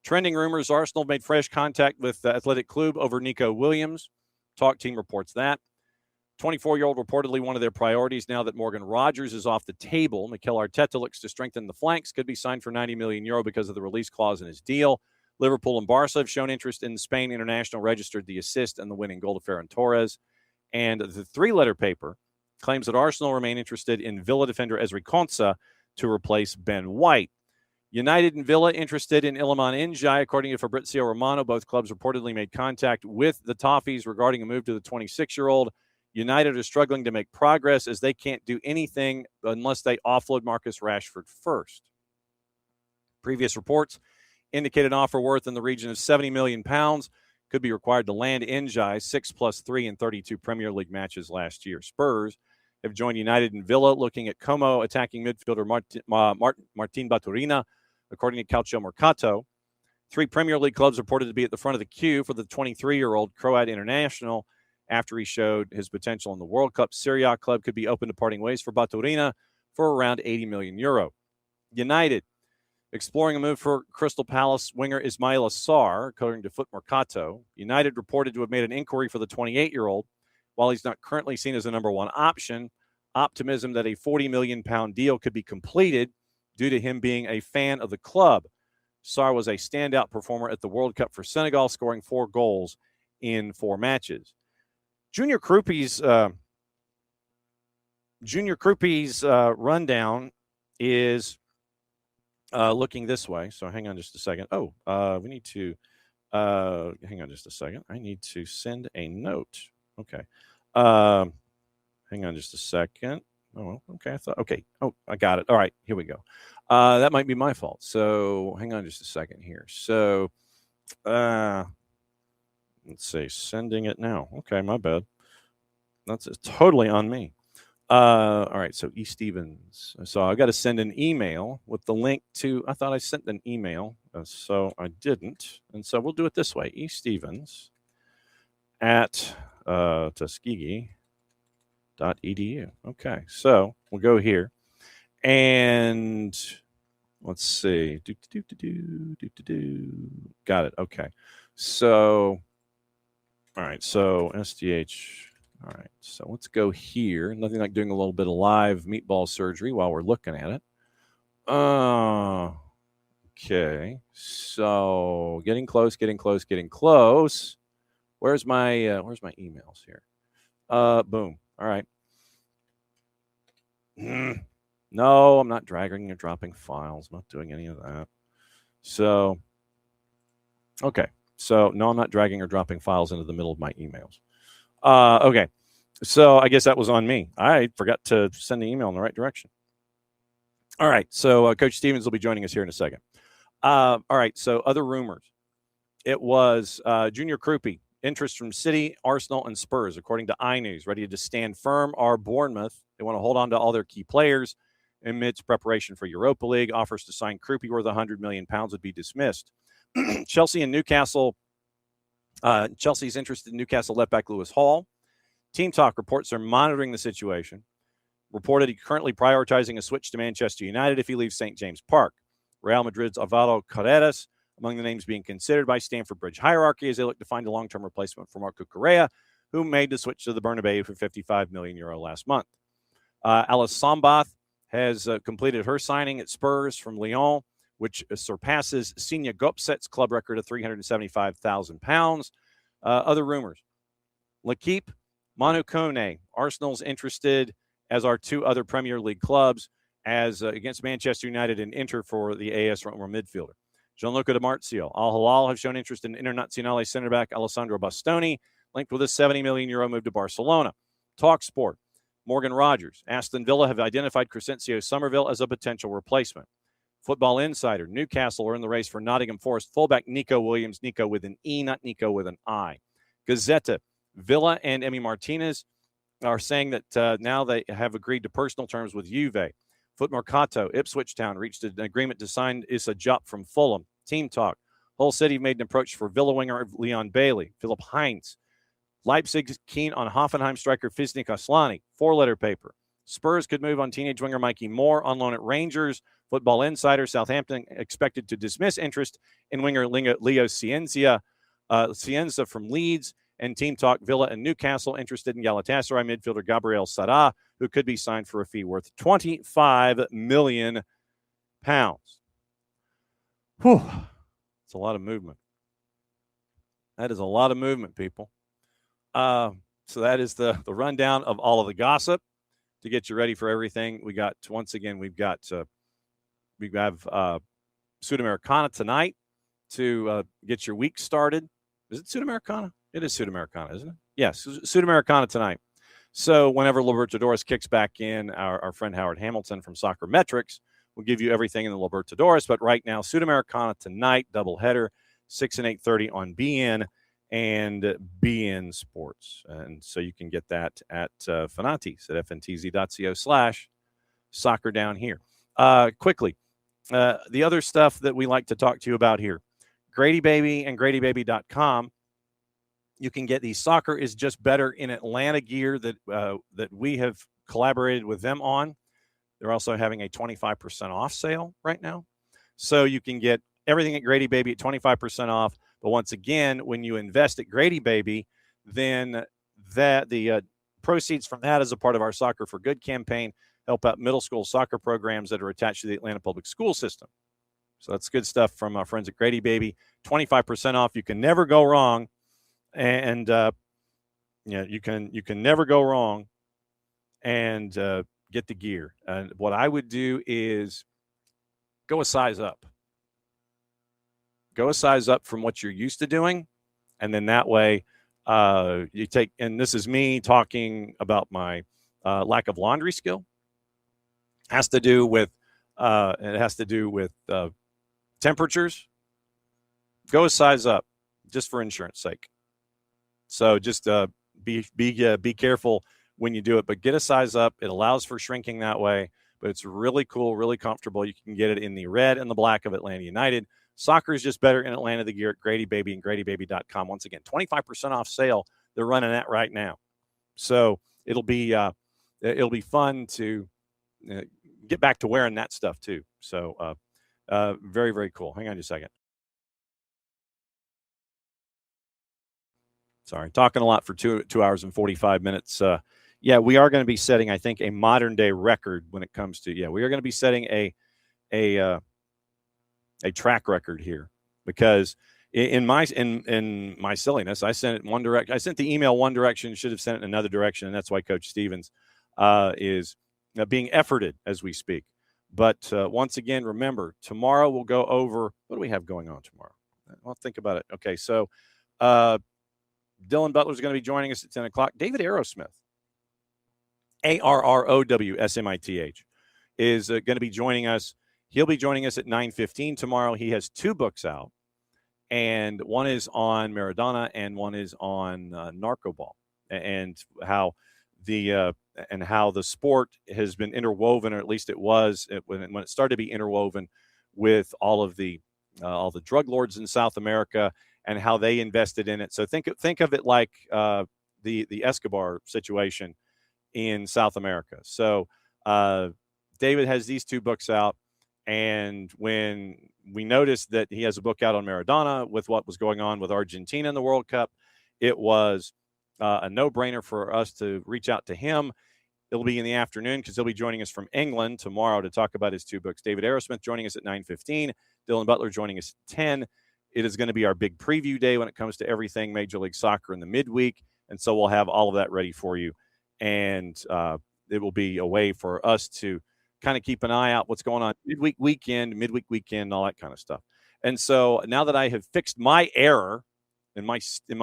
Trending rumors, Arsenal made fresh contact with Athletic Club over Nico Williams. Talk team reports that. 24-year-old reportedly one of their priorities now that Morgan Rogers is off the table. Mikel Arteta looks to strengthen the flanks, could be signed for €90 million because of the release clause in his deal. Liverpool and Barca have shown interest in Spain. International registered the assist and the winning goal to Ferran Torres. And the three-letter paper claims that Arsenal remain interested in Villa defender Ezri Konsa to replace Ben White. United and Villa interested in Iliman Ndiaye. According to Fabrizio Romano, both clubs reportedly made contact with the Toffees regarding a move to the 26-year-old. United are struggling to make progress as they can't do anything unless they offload Marcus Rashford first. Previous reports indicate an offer worth in the region of £70 million could be required to land Ndiaye, 6+3 in 32 Premier League matches last year. Spurs have joined United and Villa, looking at Como attacking midfielder Martin Baturina, according to Calcio Mercato. 3 Premier League clubs reported to be at the front of the queue for the 23-year-old Croat international after he showed his potential in the World Cup. Serie A club could be open to parting ways for Baturina for around €80 million. United exploring a move for Crystal Palace winger Ismail Assar, according to Foot Mercato. United reported to have made an inquiry for the 28-year-old. While he's not currently seen as a number one option, optimism that a £40 million deal could be completed due to him being a fan of the club. Sarr was a standout performer at the World Cup for Senegal, scoring 4 goals in 4 matches. Junior Krupi's rundown is looking this way. So hang on just a second. We need to hang on just a second. I need to send a note. Okay. Hang on just a second. Oh, okay. I got it. All right, here we go. That might be my fault. So hang on just a second here. So let's see, sending it now. Okay, my bad. That's totally on me. All right, so E. Stephens. So I got to send an email with the link to, I thought I sent an email, so I didn't. And so we'll do it this way. E. Stephens at Tuskegee.edu. Okay, so we'll go here. And let's see. Got it. Okay. So, all right. So SDH. All right. So let's go here. Nothing like doing a little bit of live meatball surgery while we're looking at it. Okay. So getting close. Where's my emails here? Boom. All right. No, I'm not dragging or dropping files. I'm not doing any of that. So, okay. So, no, I'm not dragging or dropping files into the middle of my emails. Okay. So, I guess that was on me. I forgot to send the email in the right direction. All right. So, Coach Stephens will be joining us here in a second. All right. So, other rumors. It was Junior Krupi, interest from City, Arsenal, and Spurs, according to iNews. Ready to stand firm are Bournemouth. They want to hold on to all their key players amidst preparation for Europa League. Offers to sign Krupi worth £100 million would be dismissed. Chelsea and Newcastle. Chelsea's interested in Newcastle left back Lewis Hall. Team Talk reports they're monitoring the situation. Reported he currently prioritizing a switch to Manchester United if he leaves St. James Park. Real Madrid's Alvaro Carreras among the names being considered by Stamford Bridge hierarchy as they look to find a long-term replacement for Marco Correa, who made the switch to the Bernabeu for €55 million last month. Alice Sambath has completed her signing at Spurs from Lyon, which surpasses Senia Gopset's club record of £375,000. Other rumors. L'Equipe, Manu Kone, Arsenal's interested, as are 2 other Premier League clubs, as against Manchester United and Inter for the AS Roma midfielder. Gianluca Di Marzio, Al Hilal have shown interest in Internazionale center back Alessandro Bastoni, linked with a €70 million move to Barcelona. TalkSport, Morgan Rogers, Aston Villa have identified Crescencio Somerville as a potential replacement. Football Insider, Newcastle are in the race for Nottingham Forest fullback Nico Williams, Nico with an E, not Nico with an I. Gazzetta, Villa and Emi Martinez are saying that now they have agreed to personal terms with Juve. Foot Mercato, Ipswich Town reached an agreement to sign Issa Diop from Fulham. Team Talk, Hull City made an approach for Villa winger Leon Bailey. Philip Heinz, Leipzig keen on Hoffenheim striker Fisnik Aslani. 4-letter paper. Spurs could move on teenage winger Mikey Moore on loan at Rangers. Football Insider, Southampton expected to dismiss interest in winger Leo Cienza from Leeds. And Team Talk, Villa and Newcastle interested in Galatasaray midfielder Gabriel Sara, who could be signed for a fee worth £25 million. Whew. It's a lot of movement. That is a lot of movement, people. So that is the rundown of all of the gossip to get you ready for everything. We have Sudamericana tonight to get your week started. Is it Sudamericana? It is Sudamericana, isn't it? Yes, Sudamericana tonight. So whenever Libertadores kicks back in, our friend Howard Hamilton from Soccer Metrics will give you everything in the Libertadores. But right now, Sudamericana tonight, doubleheader, 6 and 8:30 on BN and BN Sports. And so you can get that at Fanatis at fntz.co/soccer down here. Quickly, the other stuff that we like to talk to you about here, Grady Baby and GradyBaby.com. You can get the Soccer is Just Better in Atlanta gear that we have collaborated with them on. They're also having a 25% off sale right now. So you can get everything at Grady Baby at 25% off. But once again, when you invest at Grady Baby, then the proceeds from that as a part of our Soccer for Good campaign help out middle school soccer programs that are attached to the Atlanta public school system. So that's good stuff from our friends at Grady Baby. 25% off. You can never go wrong. And you can never go wrong and get the gear. And what I would do is go a size up. Go a size up from what you're used to doing, and then that way you take. And this is me talking about my lack of laundry skill. It has to do with temperatures. Go a size up, just for insurance sake. So just be careful when you do it, but get a size up. It allows for shrinking that way, but it's really cool, really comfortable. You can get it in the red and the black of Atlanta United. Soccer is Just Better in Atlanta, the gear at Grady Baby and GradyBaby.com. Once again, 25% off sale. They're running that right now. So it'll be fun to get back to wearing that stuff too. So very, very cool. Hang on just a second. Sorry, talking a lot for 2 hours and 45 minutes. We are going to be setting, I think, a modern day record when it comes to, we are going to be setting a track record here, because in my silliness, I sent it in one direction. I sent the email one direction, should have sent it in another direction, and that's why Coach Stephens is being efforted as we speak. But once again, remember, tomorrow we'll go over, what do we have going on tomorrow? Well, think about it. Okay, so Dylan Butler is going to be joining us at 10 o'clock. David Arrowsmith, Arrowsmith, is going to be joining us. He'll be joining us at 9:15 tomorrow. He has 2 books out, and one is on Maradona and one is on Narcoball, and how the sport has been interwoven, or at least it was when it started to be interwoven with all the drug lords in South America and how they invested in it. So think of it like the Escobar situation in South America. So David has these 2 books out. And when we noticed that he has a book out on Maradona with what was going on with Argentina in the World Cup, it was a no-brainer for us to reach out to him. It'll be in the afternoon because he'll be joining us from England tomorrow to talk about his 2 books. David Arrowsmith joining us at 9:15. Dylan Butler joining us at 10. It is going to be our big preview day when it comes to everything Major League Soccer in the midweek. And so we'll have all of that ready for you. And it will be a way for us to kind of keep an eye out what's going on midweek weekend, all that kind of stuff. And so now that I have fixed my error in my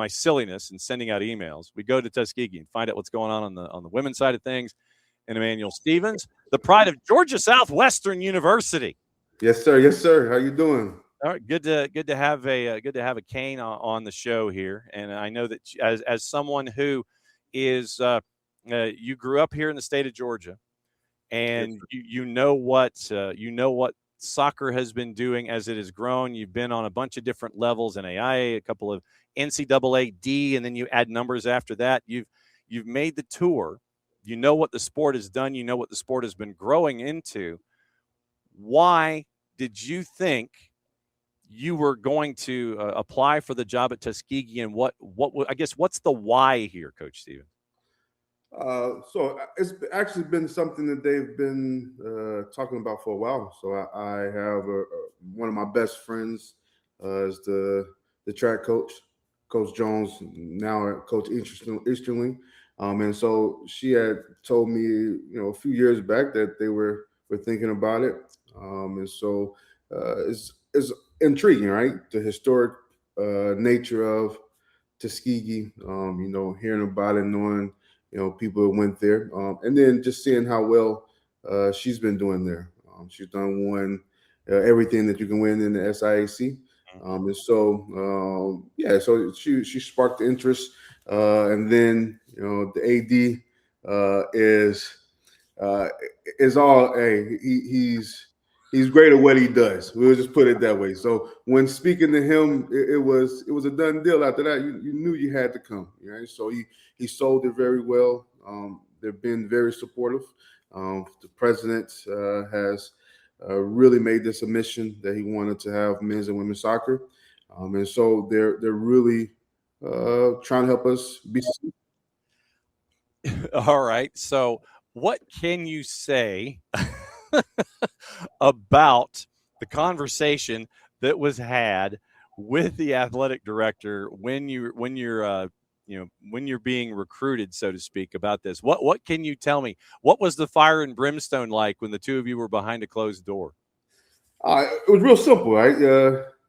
silliness in sending out emails, we go to Tuskegee and find out what's going on the women's side of things. And Emanuel Stephens, the pride of Georgia Southwestern University. Yes, sir. Yes, sir. How you doing? All right, good to have a Kane on the show here. And I know that as someone who is you grew up here in the state of Georgia, and you know what soccer has been doing as it has grown. You've been on a bunch of different levels, NAIA, a couple of NCAA D, and then you add numbers after that. You've made the tour You know what the sport has done. You know what the sport has been growing into. Why did you think you were going to apply for the job at Tuskegee, and I guess what's the why here, Coach Stephens? So it's actually been something that they've been talking about for a while. So I have one of my best friends is the track coach, Coach Jones, now Coach Easterling. And so she had told me, a few years back that they were thinking about it. And so it's intriguing, right? The historic nature of Tuskegee, hearing about it, knowing, people that went there, and then just seeing how well she's been doing there. She's won everything that you can win in the SIAC. And so, so she sparked the interest. And then, the AD is all, hey, he's great at what he does. We'll just put it that way. So when speaking to him, it was a done deal. After that, you knew you had to come. Right? So he sold it very well. They've been very supportive. The president has really made this a mission that he wanted to have men's and women's soccer, and so they're really trying to help us be. All right. So what can you say about the conversation that was had with the athletic director when you're being recruited, so to speak, about this? What can you tell me? What was the fire and brimstone like when the two of you were behind a closed door? It was real simple, right?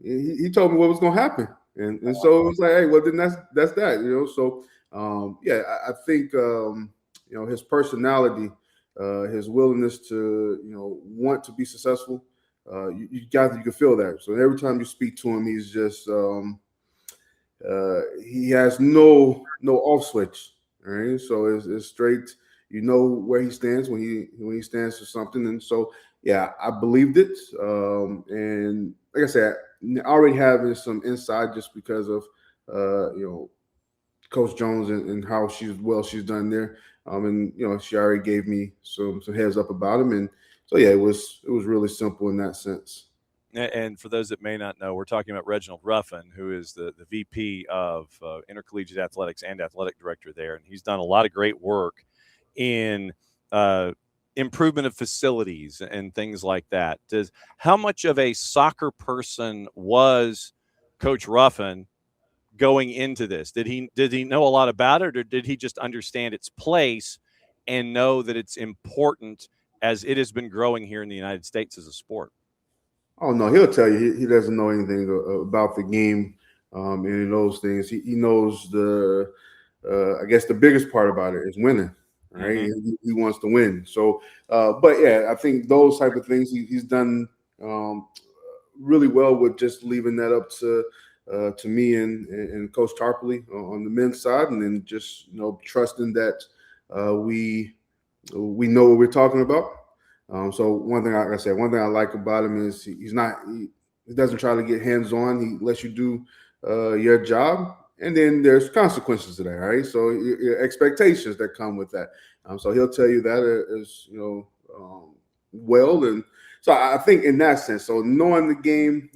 He told me what was going to happen, and so it was like, hey, well then that's that, So I think his personality, his willingness to want to be successful, you can feel that. So every time you speak to him, he's just he has no off switch, right? So it's straight. Where he stands when he stands for something, and so I believed it. And like I said, already having some insight just because of Coach Jones and how she's done there. And she already gave me some heads up about him, and so it was really simple in that sense. And for those that may not know, we're talking about Reginald Ruffin, who is the VP of Intercollegiate Athletics and Athletic Director there. And he's done a lot of great work in improvement of facilities and things like that. How much of a soccer person was Coach Ruffin going into this? Did he know a lot about it, or did he just understand its place and know that it's important as it has been growing here in the United States as a sport? Oh no, he'll tell you he doesn't know anything about the game, and those things. He knows I guess the biggest part about it is winning, right? Mm-hmm. He wants to win. So, but I think those type of things he's done really well with just leaving that up to me and Coach Tarpley on the men's side, and then just trusting that we know what we're talking about. So one thing, like I said, one thing I like about him is he doesn't try to get hands on. He lets you do your job, and then there's consequences to that, right? So your expectations that come with that. So he'll tell you that as well, and so I think in that sense. So knowing the game,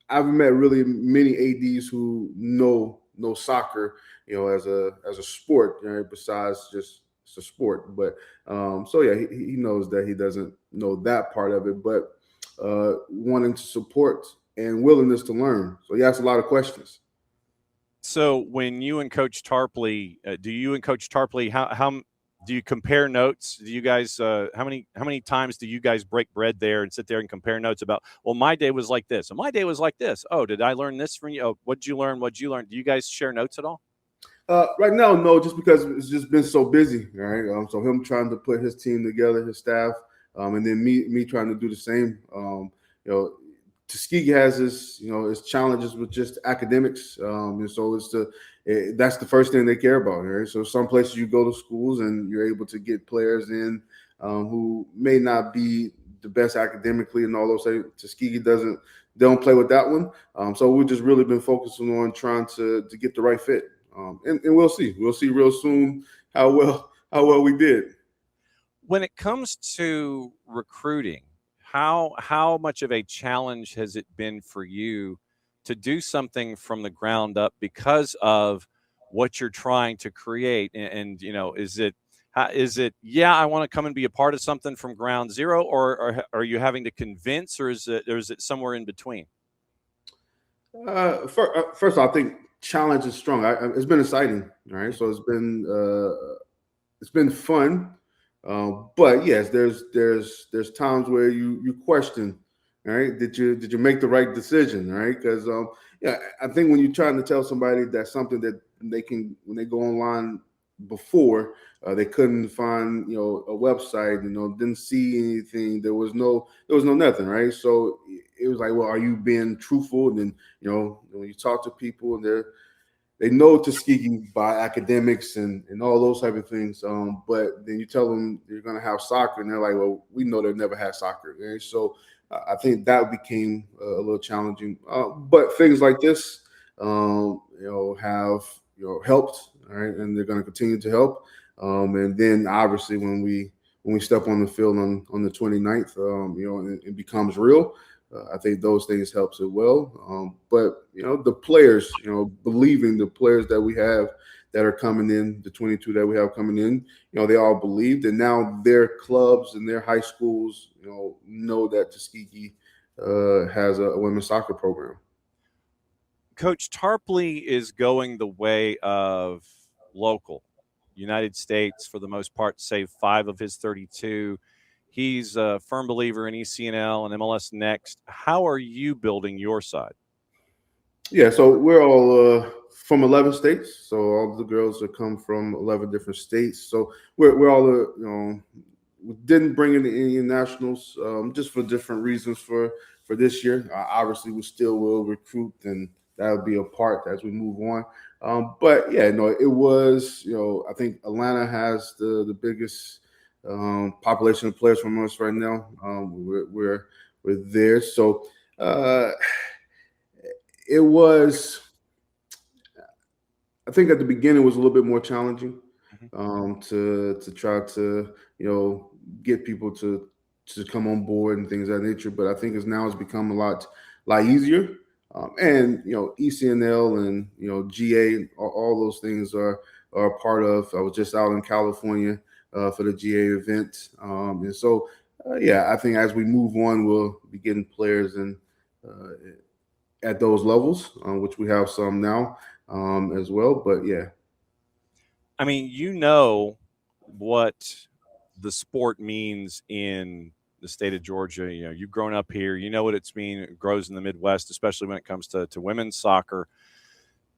I've met really many ADs who know soccer, as a sport, besides just. It's a sport, but he knows that he doesn't know that part of it, but wanting to support and willingness to learn. So he asks a lot of questions. So when you and Coach Tarpley, how do you compare notes? Do you guys how many times do you guys break bread there and sit there and compare notes about, well, my day was like this, and my day was like this. Oh, did I learn this from you? Oh, what'd you learn? What'd you learn? Do you guys share notes at all? Right now, no, just because it's just been so busy, right? So him trying to put his team together, his staff, and then me trying to do the same. Tuskegee has its challenges with just academics, and so that's the first thing they care about, right? So some places you go to schools and you're able to get players in who may not be the best academically, and all those things. Tuskegee they don't play with that one. So we've just really been focusing on trying to get the right fit. And we'll see. We'll see real soon how How well we did. When it comes to recruiting, how much of a challenge has it been for you to do something from the ground up because of what you're trying to create? And is it I want to come and be a part of something from ground zero, or are you having to convince, or is it somewhere in between? First, I think challenge is strong. It's been exciting, right? So it's been fun. But yes, there's times where you question, right? Did you make the right decision, right? Because I think when you're trying to tell somebody that's something that they can, when they go online before, they couldn't find a website, didn't see anything. There was no nothing, right? So it was like, well, are you being truthful? And then when you talk to people and they know Tuskegee by academics and all those type of things. But then you tell them you're going to have soccer, and they're like, well, we know they've never had soccer. Right? So I think that became a little challenging. But things like this, have helped, right? And they're going to continue to help. And then obviously when we step on the field on the 29th, it becomes real. I think those things helps as well. But the players, believing the players that we have that are coming in, the 22 that we have coming in, they all believed, and now their clubs and their high schools, know that Tuskegee has a women's soccer program. Coach Tarpley is going the way of local. United States, for the most part, saved 5 of his 32. He's a firm believer in ECNL and MLS Next. How are you building your side? Yeah, so we're all from 11 states. So all the girls that come from 11 different states. So we're all, we didn't bring in any nationals just for different reasons for this year. Obviously, we still will recruit, and that'll be a part as we move on. But yeah, it was, I think Atlanta has the biggest population of players from us right now. We're there. So it was, I think at the beginning it was a little bit more challenging to try to, get people to come on board and things of that nature. But I think it's become a lot easier. And, ECNL and, GA, all those things are a part of. I was just out in California for the GA event. And so, I think as we move on, we'll be getting players in at those levels, which we have some now as well. But yeah. I mean, what the sport means in the state of Georgia. You've grown up here. You know what it grows in the Midwest, especially when it comes to women's soccer.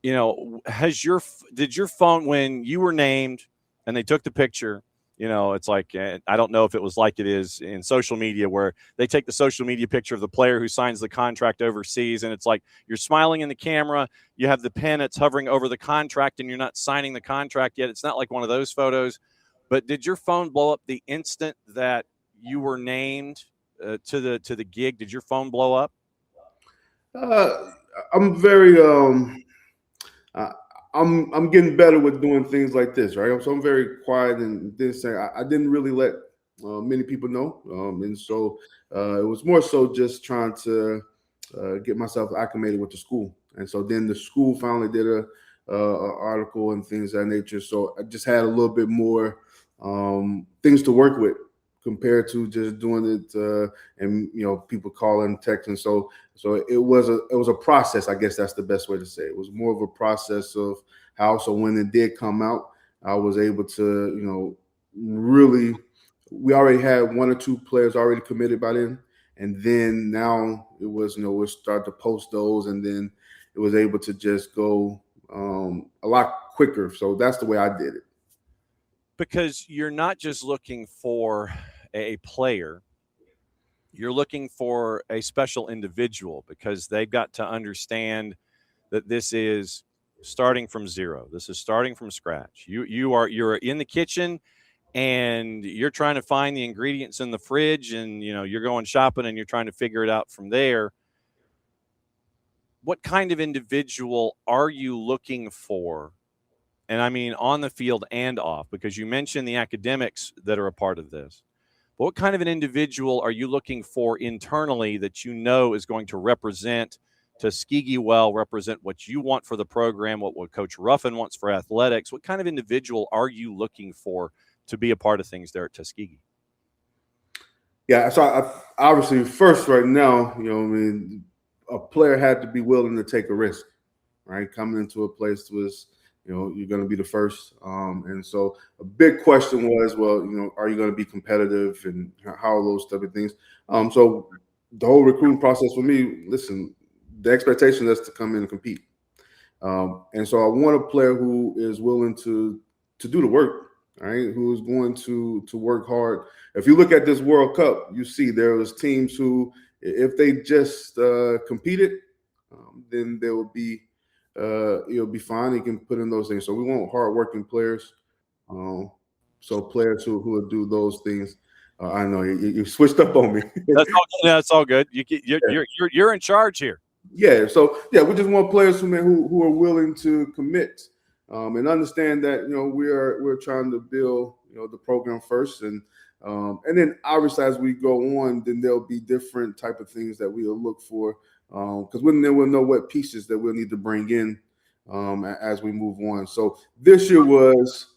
Did your phone, when you were named and they took the picture, it's like, I don't know if it was like it is in social media where they take the social media picture of the player who signs the contract overseas, and it's like you're smiling in the camera, you have the pen that's hovering over the contract, and you're not signing the contract yet. It's not like one of those photos. But did your phone blow up the instant that you were named to the gig? Did your phone blow up? I'm very I'm getting better with doing things like this, right? So I'm very quiet and didn't say I didn't really let many people know, and so it was more so just trying to get myself acclimated with the school. And so then the school finally did a article and things of that nature. So I just had a little bit more things to work with compared to just doing it and people calling, texting. So it was a process. I guess that's the best way to say it. It was more of a process of how. So when it did come out, I was able to really. We already had 1 or 2 players already committed by then, and then now it was we start to post those, and then it was able to just go a lot quicker. So that's the way I did it. Because you're not just looking for a player, you're looking for a special individual, because they've got to understand that this is starting from zero. This is starting from scratch. You're in the kitchen and you're trying to find the ingredients in the fridge, and you're going shopping and you're trying to figure it out from there. What kind of individual are you looking for? and I mean on the field and off, because you mentioned the academics that are a part of this. What kind of an individual are you looking for internally that you know is going to represent Tuskegee well, represent what you want for the program, what Coach Ruffin wants for athletics? What kind of individual are you looking for to be a part of things there at Tuskegee? Yeah, so obviously first right now, a player had to be willing to take a risk, right? Coming into a place was, you're going to be the first. And so a big question was, well, are you going to be competitive, and how are those type of things? So the whole recruiting process for me, listen, the expectation is to come in and compete. And so I want a player who is willing to do the work, right? Who is going to work hard. If you look at this World Cup, you see there was teams who, if they just competed, then they will be, it'll be fine. You can put in those things. So we want hardworking players. So players who will do those things. I know you switched up on me. That's all good. You're in charge here. Yeah. So yeah, we just want players who are willing to commit, and understand that we're trying to build the program first, and then obviously as we go on, then there'll be different type of things that we'll look for, because then we'll know what pieces that we'll need to bring in as we move on. So this year was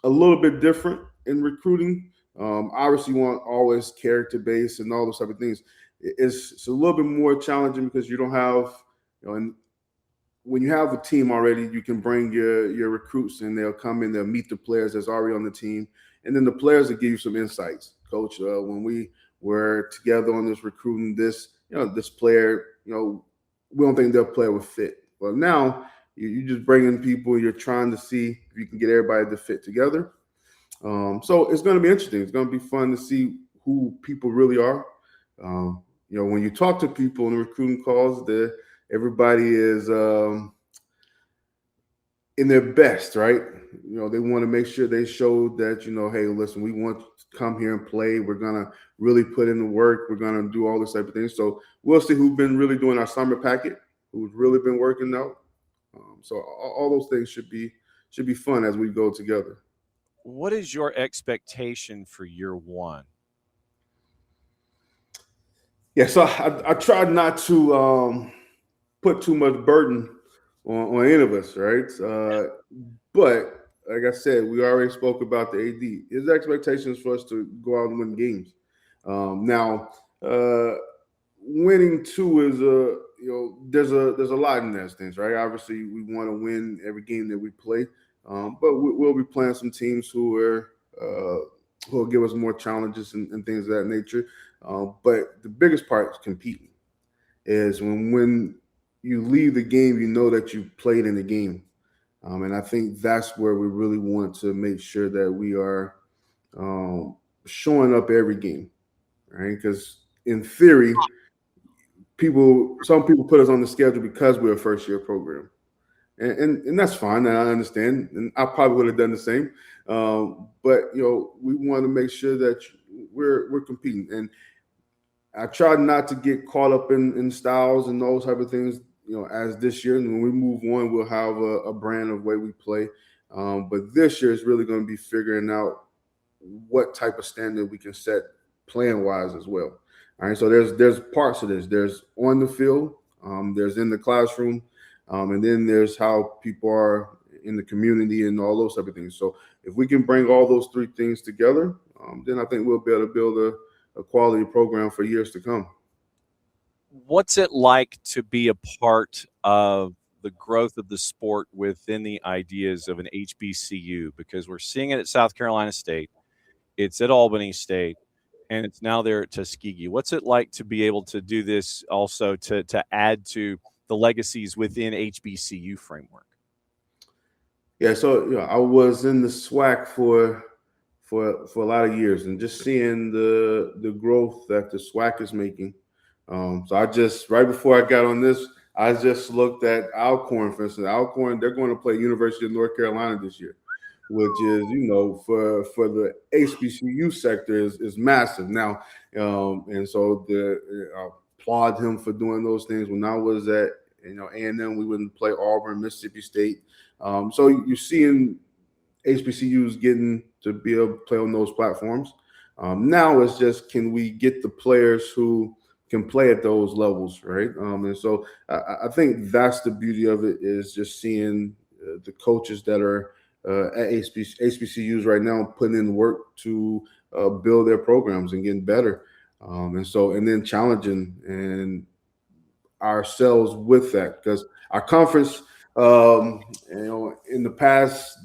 a little bit different in recruiting. Obviously, you want always character based and all those type of things. It's a little bit more challenging because you don't have, and when you have a team already, you can bring your recruits and they'll come in, they'll meet the players that's already on the team. And then the players will give you some insights. Coach, when we were together on this recruiting, this player, we don't think their player would fit. Well, now you just bring in people, you're trying to see if you can get everybody to fit together. So it's going to be interesting. It's going to be fun to see who people really are. When you talk to people in the recruiting calls, everybody is in their best, right? They want to make sure they show that, hey, listen, we want to come here and play. We're going to really put in the work. We're going to do all this type of things. So we'll see who's been really doing our summer packet, who's really been working out. So all those things should be fun as we go together. What is your expectation for year one? Yeah, so I tried not to put too much burden on any of us, right? But like I said, we already spoke about the AD. His expectations for us to go out and win games. Now, winning two is there's a lot in those things, right? Obviously, we want to win every game that we play, but we'll be playing some teams who will give us more challenges and things of that nature. But the biggest part is competing. Is when you leave the game, you know that you played in the game. And I think that's where we really want to make sure that we are showing up every game, right? Because in theory, some people put us on the schedule because we're a first-year program. And that's fine. I understand. And I probably would have done the same. But, we want to make sure that we're competing. And I try not to get caught up in styles and those type of things, as this year. And when we move on, we'll have a brand of way we play. But this year is really going to be figuring out what type of standard we can set playing-wise as well. All right, so there's parts of this. There's on the field, there's in the classroom, and then there's how people are in the community and all those type of things. So if we can bring all those three things together, then I think we'll be able to build a quality program for years to come. What's it like to be a part of the growth of the sport within the ideas of an HBCU? Because we're seeing it at South Carolina State, it's at Albany State, and it's now there at Tuskegee. What's it like to be able to do this also to add to the legacies within HBCU framework? Yeah, so I was in the SWAC for a lot of years, and just seeing the growth that the SWAC is making. So I just, right before I got on this, I just looked at Alcorn, for instance. Alcorn, they're going to play University of North Carolina this year, which is, for the HBCU sector is massive now. And so I applaud him for doing those things. When I was at A&M, we wouldn't play Auburn, Mississippi State. So you're seeing HBCUs getting to be able to play on those platforms. Now it's just, can we get the players who can play at those levels, right? And so I think that's the beauty of it, is just seeing the coaches that are at HBCUs right now putting in work to build their programs and getting better. And then challenging and ourselves with that, because our conference, in the past,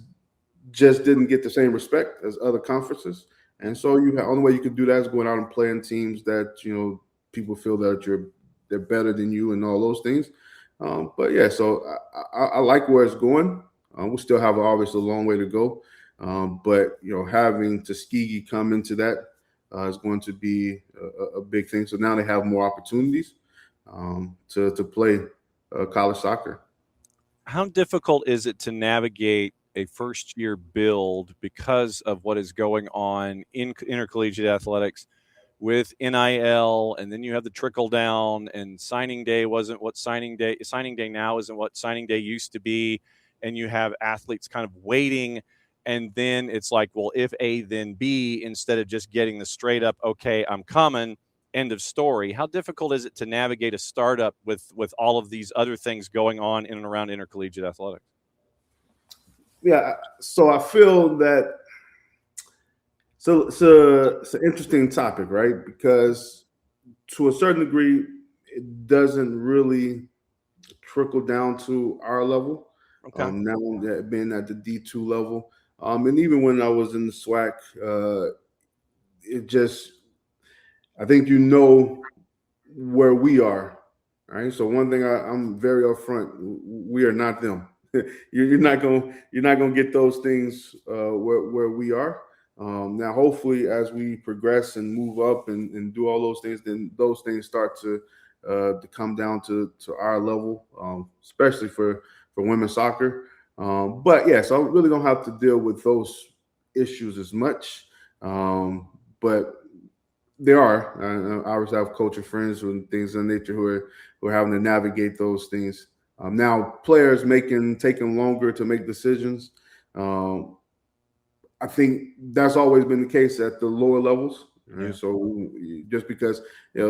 just didn't get the same respect as other conferences. And so only way you can do that is going out and playing teams that, people feel that they're better than you and all those things. But yeah, so I like where it's going. We still have obviously a long way to go. But having Tuskegee come into that is going to be a big thing. So now they have more opportunities to play college soccer. How difficult is it to navigate a first-year build because of what is going on in intercollegiate athletics with NIL, and then you have the trickle down, and signing day wasn't what signing day now isn't what signing day used to be, and you have athletes kind of waiting, and then it's like, well, if A, then B, instead of just getting the straight up, okay, I'm coming, end of story. How difficult is it to navigate a startup with all of these other things going on in and around intercollegiate athletics? Yeah, so I feel that it's an interesting topic, right? Because to a certain degree, it doesn't really trickle down to our level. Okay. Now that being at the D2 level, and even when I was in the SWAC, I think where we are, right? So one thing I'm very upfront: we are not them. You're not gonna get those things where we are. Now, hopefully, as we progress and move up and do all those things, then those things start to come down to our level, especially for women's soccer. But yeah, so I really don't have to deal with those issues as much. But there are. I obviously have coaching friends and things of nature who are having to navigate those things. Now, players taking longer to make decisions. I think that's always been the case at the lower levels. Right? Yeah. So just because they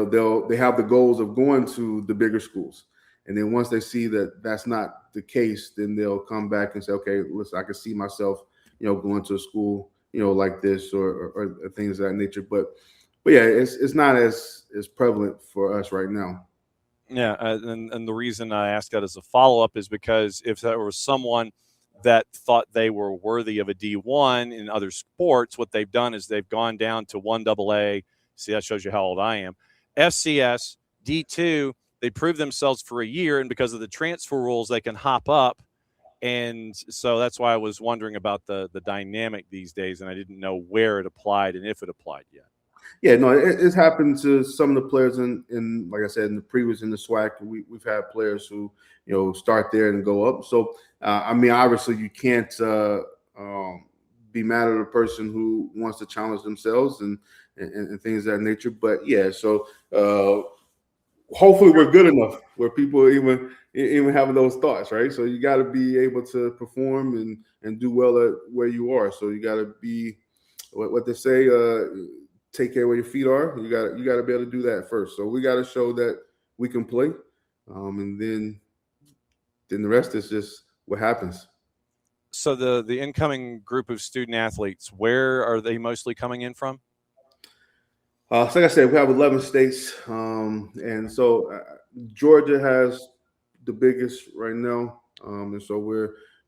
have the goals of going to the bigger schools, and then once they see that that's not the case, then they'll come back and say, okay, listen, I can see myself, going to a school, like this or things of that nature. But yeah, it's not as prevalent for us right now. Yeah, and the reason I asked that as a follow-up is because if there was someone that thought they were worthy of a D1 in other sports, what they've done is they've gone down to 1AA. See, that shows you how old I am. FCS, D2, they prove themselves for a year, and because of the transfer rules, they can hop up. And so that's why I was wondering about the dynamic these days, and I didn't know where it applied and if it applied yet. Yeah, no, it's happened to some of the players in like I said, in the previous in the SWAC. We've had players who start there and go up. So obviously you can't be mad at a person who wants to challenge themselves and things of that nature. But yeah, so hopefully we're good enough where people even having those thoughts, right? So you got to be able to perform and do well at where you are. So you got to be what they say. Take care where your feet are. You got to be able to do that first. So we got to show that we can play, and then the rest is just what happens. So the incoming group of student athletes, where are they mostly coming in from? So like I said, we have 11 states, and so Georgia has the biggest right now, and so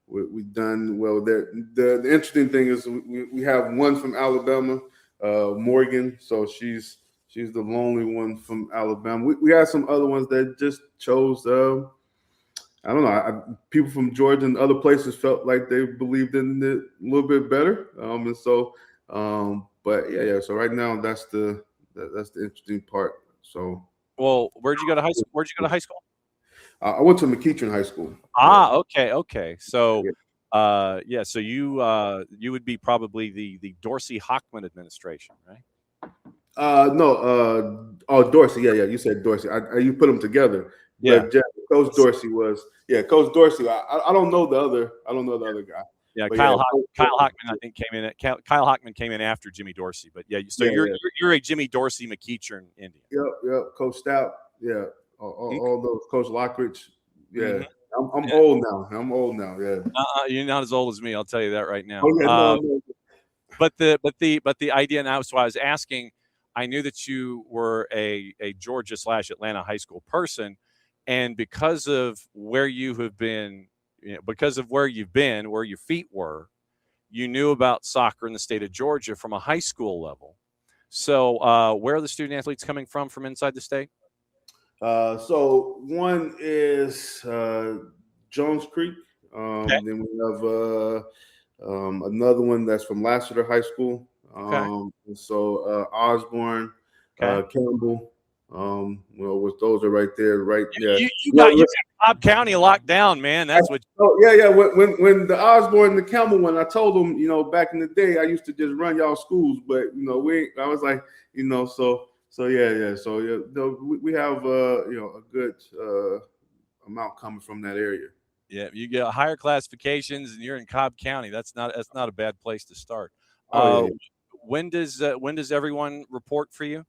we've done well there. The interesting thing is we have one from Alabama. Morgan, so she's the lonely one from Alabama. We had some other ones that just chose. I don't know. People from Georgia and other places felt like they believed in it a little bit better, and so. But yeah. So right now, that's the interesting part. So. Well, where'd you go to high school? I went to McEachern High School. Okay. So. So you would be probably the Dorsey Hockman administration, right? No. Oh, Dorsey. Yeah. You said Dorsey. You put them together. Yeah. But Coach Dorsey was. Yeah, Coach Dorsey. I don't know the other. I don't know the other guy. Yeah, But Kyle Hockman, I think, Kyle Hockman came in after Jimmy Dorsey. But yeah, so you're a Jimmy Dorsey McEachern Indian. Yep. Coach Stout. Yeah. All those. Coach Lockridge. Yeah. Mm-hmm. I'm old now. Yeah. You're not as old as me. I'll tell you that right now. Oh, yeah, no. But the idea now. So I was asking. I knew that you were a Georgia/Atlanta high school person, and because of where you have been, because of where you've been, where your feet were, you knew about soccer in the state of Georgia from a high school level. So where are the student athletes coming from inside the state? So one is Jones Creek. Okay. Then we have another one that's from Lassiter High School. So Osborne, Campbell. Those are right there, right? Yeah. You got Cobb County locked down, man. That's what. Oh yeah. When the Osborne, the Campbell one, I told them, back in the day, I used to just run y'all schools, but I was like, So yeah. So we have a good amount coming from that area. Yeah, you get higher classifications, and you're in Cobb County. That's not a bad place to start. Yeah. When does everyone report for you?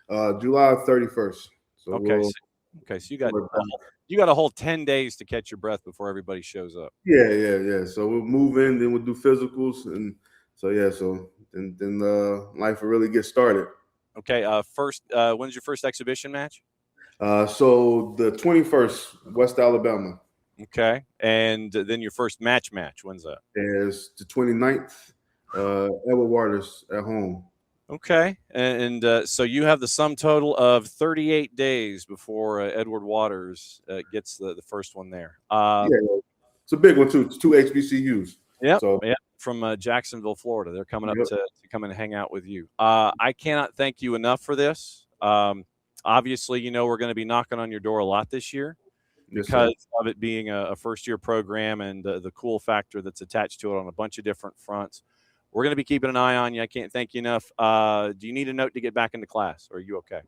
July 31st. So okay. So you got a whole 10 days to catch your breath before everybody shows up. Yeah. So we'll move in, then we'll do physicals, and then life will really get started. Okay. When's your first exhibition match? So the 21st, West Alabama. Okay. And then your first match. When's that? Is the 29th, Edward Waters at home. Okay. And so you have the sum total of 38 days before Edward Waters gets the first one there. It's a big one, too. It's 2 HBCUs. Yeah. So, from Jacksonville, Florida. They're coming up to come and hang out with you. I cannot thank you enough for this. Obviously, we're going to be knocking on your door a lot this year because of it being a first-year program and the cool factor that's attached to it on a bunch of different fronts. We're going to be keeping an eye on you. I can't thank you enough. Do you need a note to get back into class, or are you okay?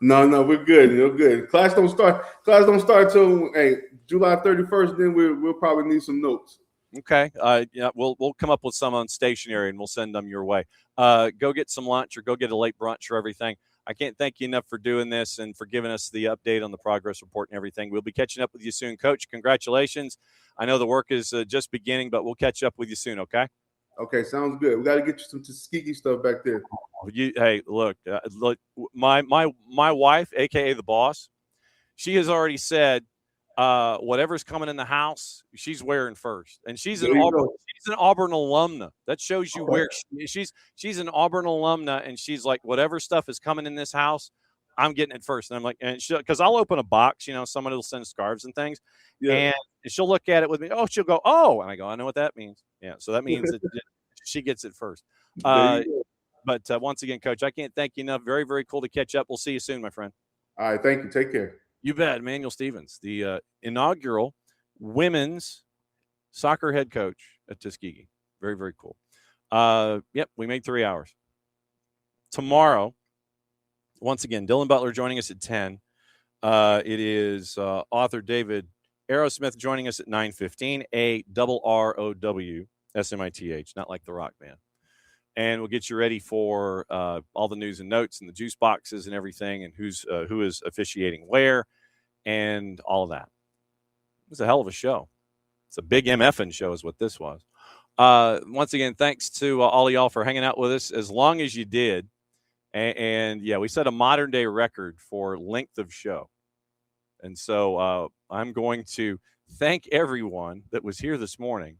No, we're good. You're good. Class don't start till July 31st. Then we'll probably need some notes. Okay. We'll come up with some on stationery and we'll send them your way. Go get some lunch or go get a late brunch or everything. I can't thank you enough for doing this and for giving us the update on the progress report and everything. We'll be catching up with you soon, Coach. Congratulations. I know the work is just beginning, but we'll catch up with you soon. Okay. Okay, sounds good. We got to get you some Tuskegee stuff back there. Look, my wife, aka the boss, she has already said whatever's coming in the house, she's wearing first, and she's an Auburn alumna. That shows you where she's an Auburn alumna, and she's like, whatever stuff is coming in this house, I'm getting it first. And I'm like, and because I'll open a box, somebody will send scarves and things, and she'll look at it with me. Oh, she'll go, oh, and I go, I know what that means. Yeah, so that means that she gets it first. But once again, Coach, I can't thank you enough. Very, very cool to catch up. We'll see you soon, my friend. All right, thank you. Take care. You bet. Emanuel Stephens, the inaugural women's soccer head coach at Tuskegee. Very, very cool. We made 3 hours. Tomorrow, once again, Dylan Butler joining us at 10. It is author David Aerosmith joining us at 9:15. ARROW SMITH, not like the rock band. And we'll get you ready for all the news and notes and the juice boxes and everything and who is officiating where and all of that. It was a hell of a show. It's a big MFing show is what this was. Once again, thanks to all of y'all for hanging out with us as long as you did. And we set a modern day record for length of show. And so I'm going to thank everyone that was here this morning.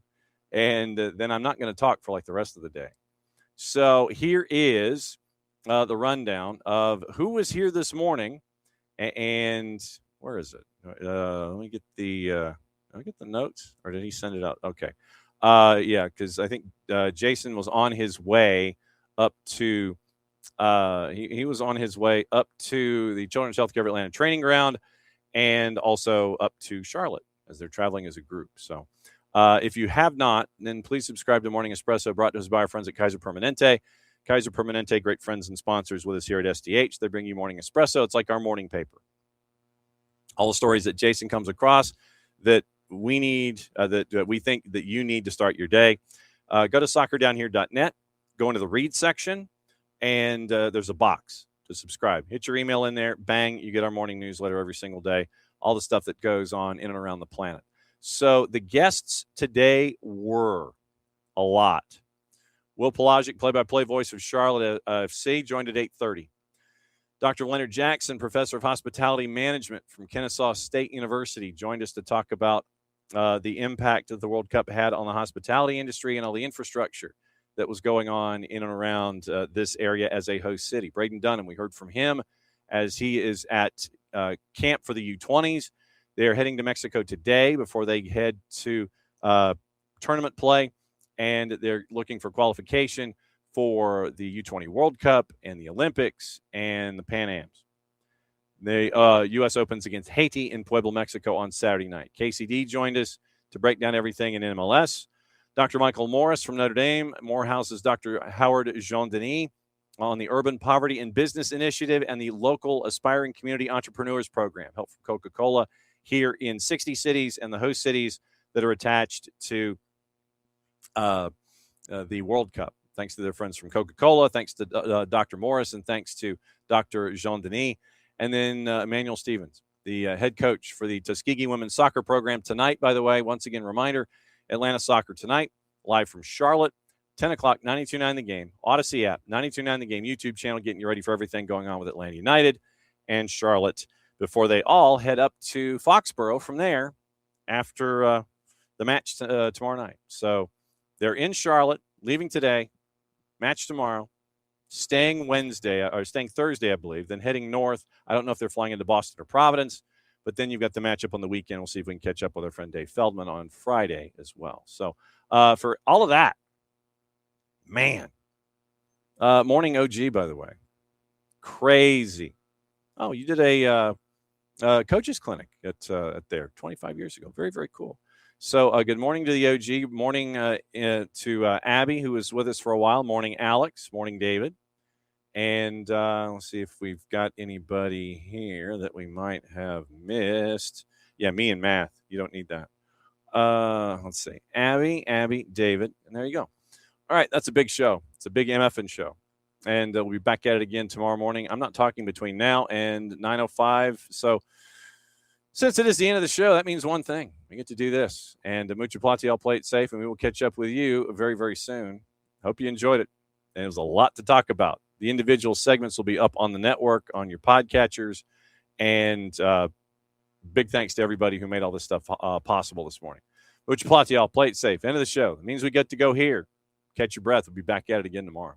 And then I'm not going to talk for like the rest of the day. So here is the rundown of who was here this morning, and where is it? Let me get the notes, or did he send it out? Okay, because I think Jason was on his way up to he was on his way up to the Children's Healthcare of Atlanta training ground, and also up to Charlotte as they're traveling as a group. So. If you have not, then please subscribe to Morning Espresso, brought to us by our friends at Kaiser Permanente. Kaiser Permanente, great friends and sponsors with us here at SDH. They bring you Morning Espresso. It's like our morning paper. All the stories that Jason comes across that we need, that we think that you need to start your day. Go to soccerdownhere.net, go into the read section, and there's a box to subscribe. Hit your email in there. Bang, you get our morning newsletter every single day. All the stuff that goes on in and around the planet. So the guests today were a lot. Will Pelagic, play-by-play voice of Charlotte FC, joined at 8:30. Dr. Leonard Jackson, professor of hospitality management from Kennesaw State University, joined us to talk about the impact that the World Cup had on the hospitality industry and all the infrastructure that was going on in and around this area as a host city. Braden Dunham, we heard from him as he is at camp for the U20s. They're heading to Mexico today before they head to tournament play, and they're looking for qualification for the U20 World Cup and the Olympics and the Pan Ams. The U.S. Opens against Haiti in Puebla, Mexico on Saturday night. KCD joined us to break down everything in MLS. Dr. Michael Morris from Notre Dame. Morehouse's Dr. Howard Jean-Denis on the Urban Poverty and Business Initiative and the Local Aspiring Community Entrepreneurs Program. Help from Coca-Cola here in 60 cities and the host cities that are attached to the World Cup. Thanks to their friends from Coca-Cola, thanks to Dr. Morris, and thanks to Dr. Jean-Denis. And then Emanuel Stephens, the head coach for the Tuskegee women's soccer program tonight, by the way. Once again, reminder, Atlanta Soccer tonight, live from Charlotte, 10 o'clock, 92.9 The Game, Odyssey app, 92.9 The Game YouTube channel, getting you ready for everything going on with Atlanta United and Charlotte before they all head up to Foxborough from there after the match tomorrow night. So they're in Charlotte, leaving today, match tomorrow, staying Thursday, I believe, then heading north. I don't know if they're flying into Boston or Providence, but then you've got the matchup on the weekend. We'll see if we can catch up with our friend Dave Feldman on Friday as well. So for all of that, man, morning OG, by the way, crazy. Oh, you did a coaches clinic at there 25 years ago. Very, very cool. So good morning to the OG. Morning to Abby, who was with us for a while. Morning, Alex. Morning, David. And let's see if we've got anybody here that we might have missed. Yeah, me and Math. You don't need that. Let's see. Abby, David. And there you go. All right, that's a big show. It's a big MFN show. And we'll be back at it again tomorrow morning. I'm not talking between now and 9:05. So since it is the end of the show, that means one thing. We get to do this. And Mucha Platiel, play it safe, and we will catch up with you very, very soon. Hope you enjoyed it. And it was a lot to talk about. The individual segments will be up on the network, on your podcatchers. And big thanks to everybody who made all this stuff possible this morning. Mucha Platiel, play it safe. End of the show. It means we get to go here. Catch your breath. We'll be back at it again tomorrow.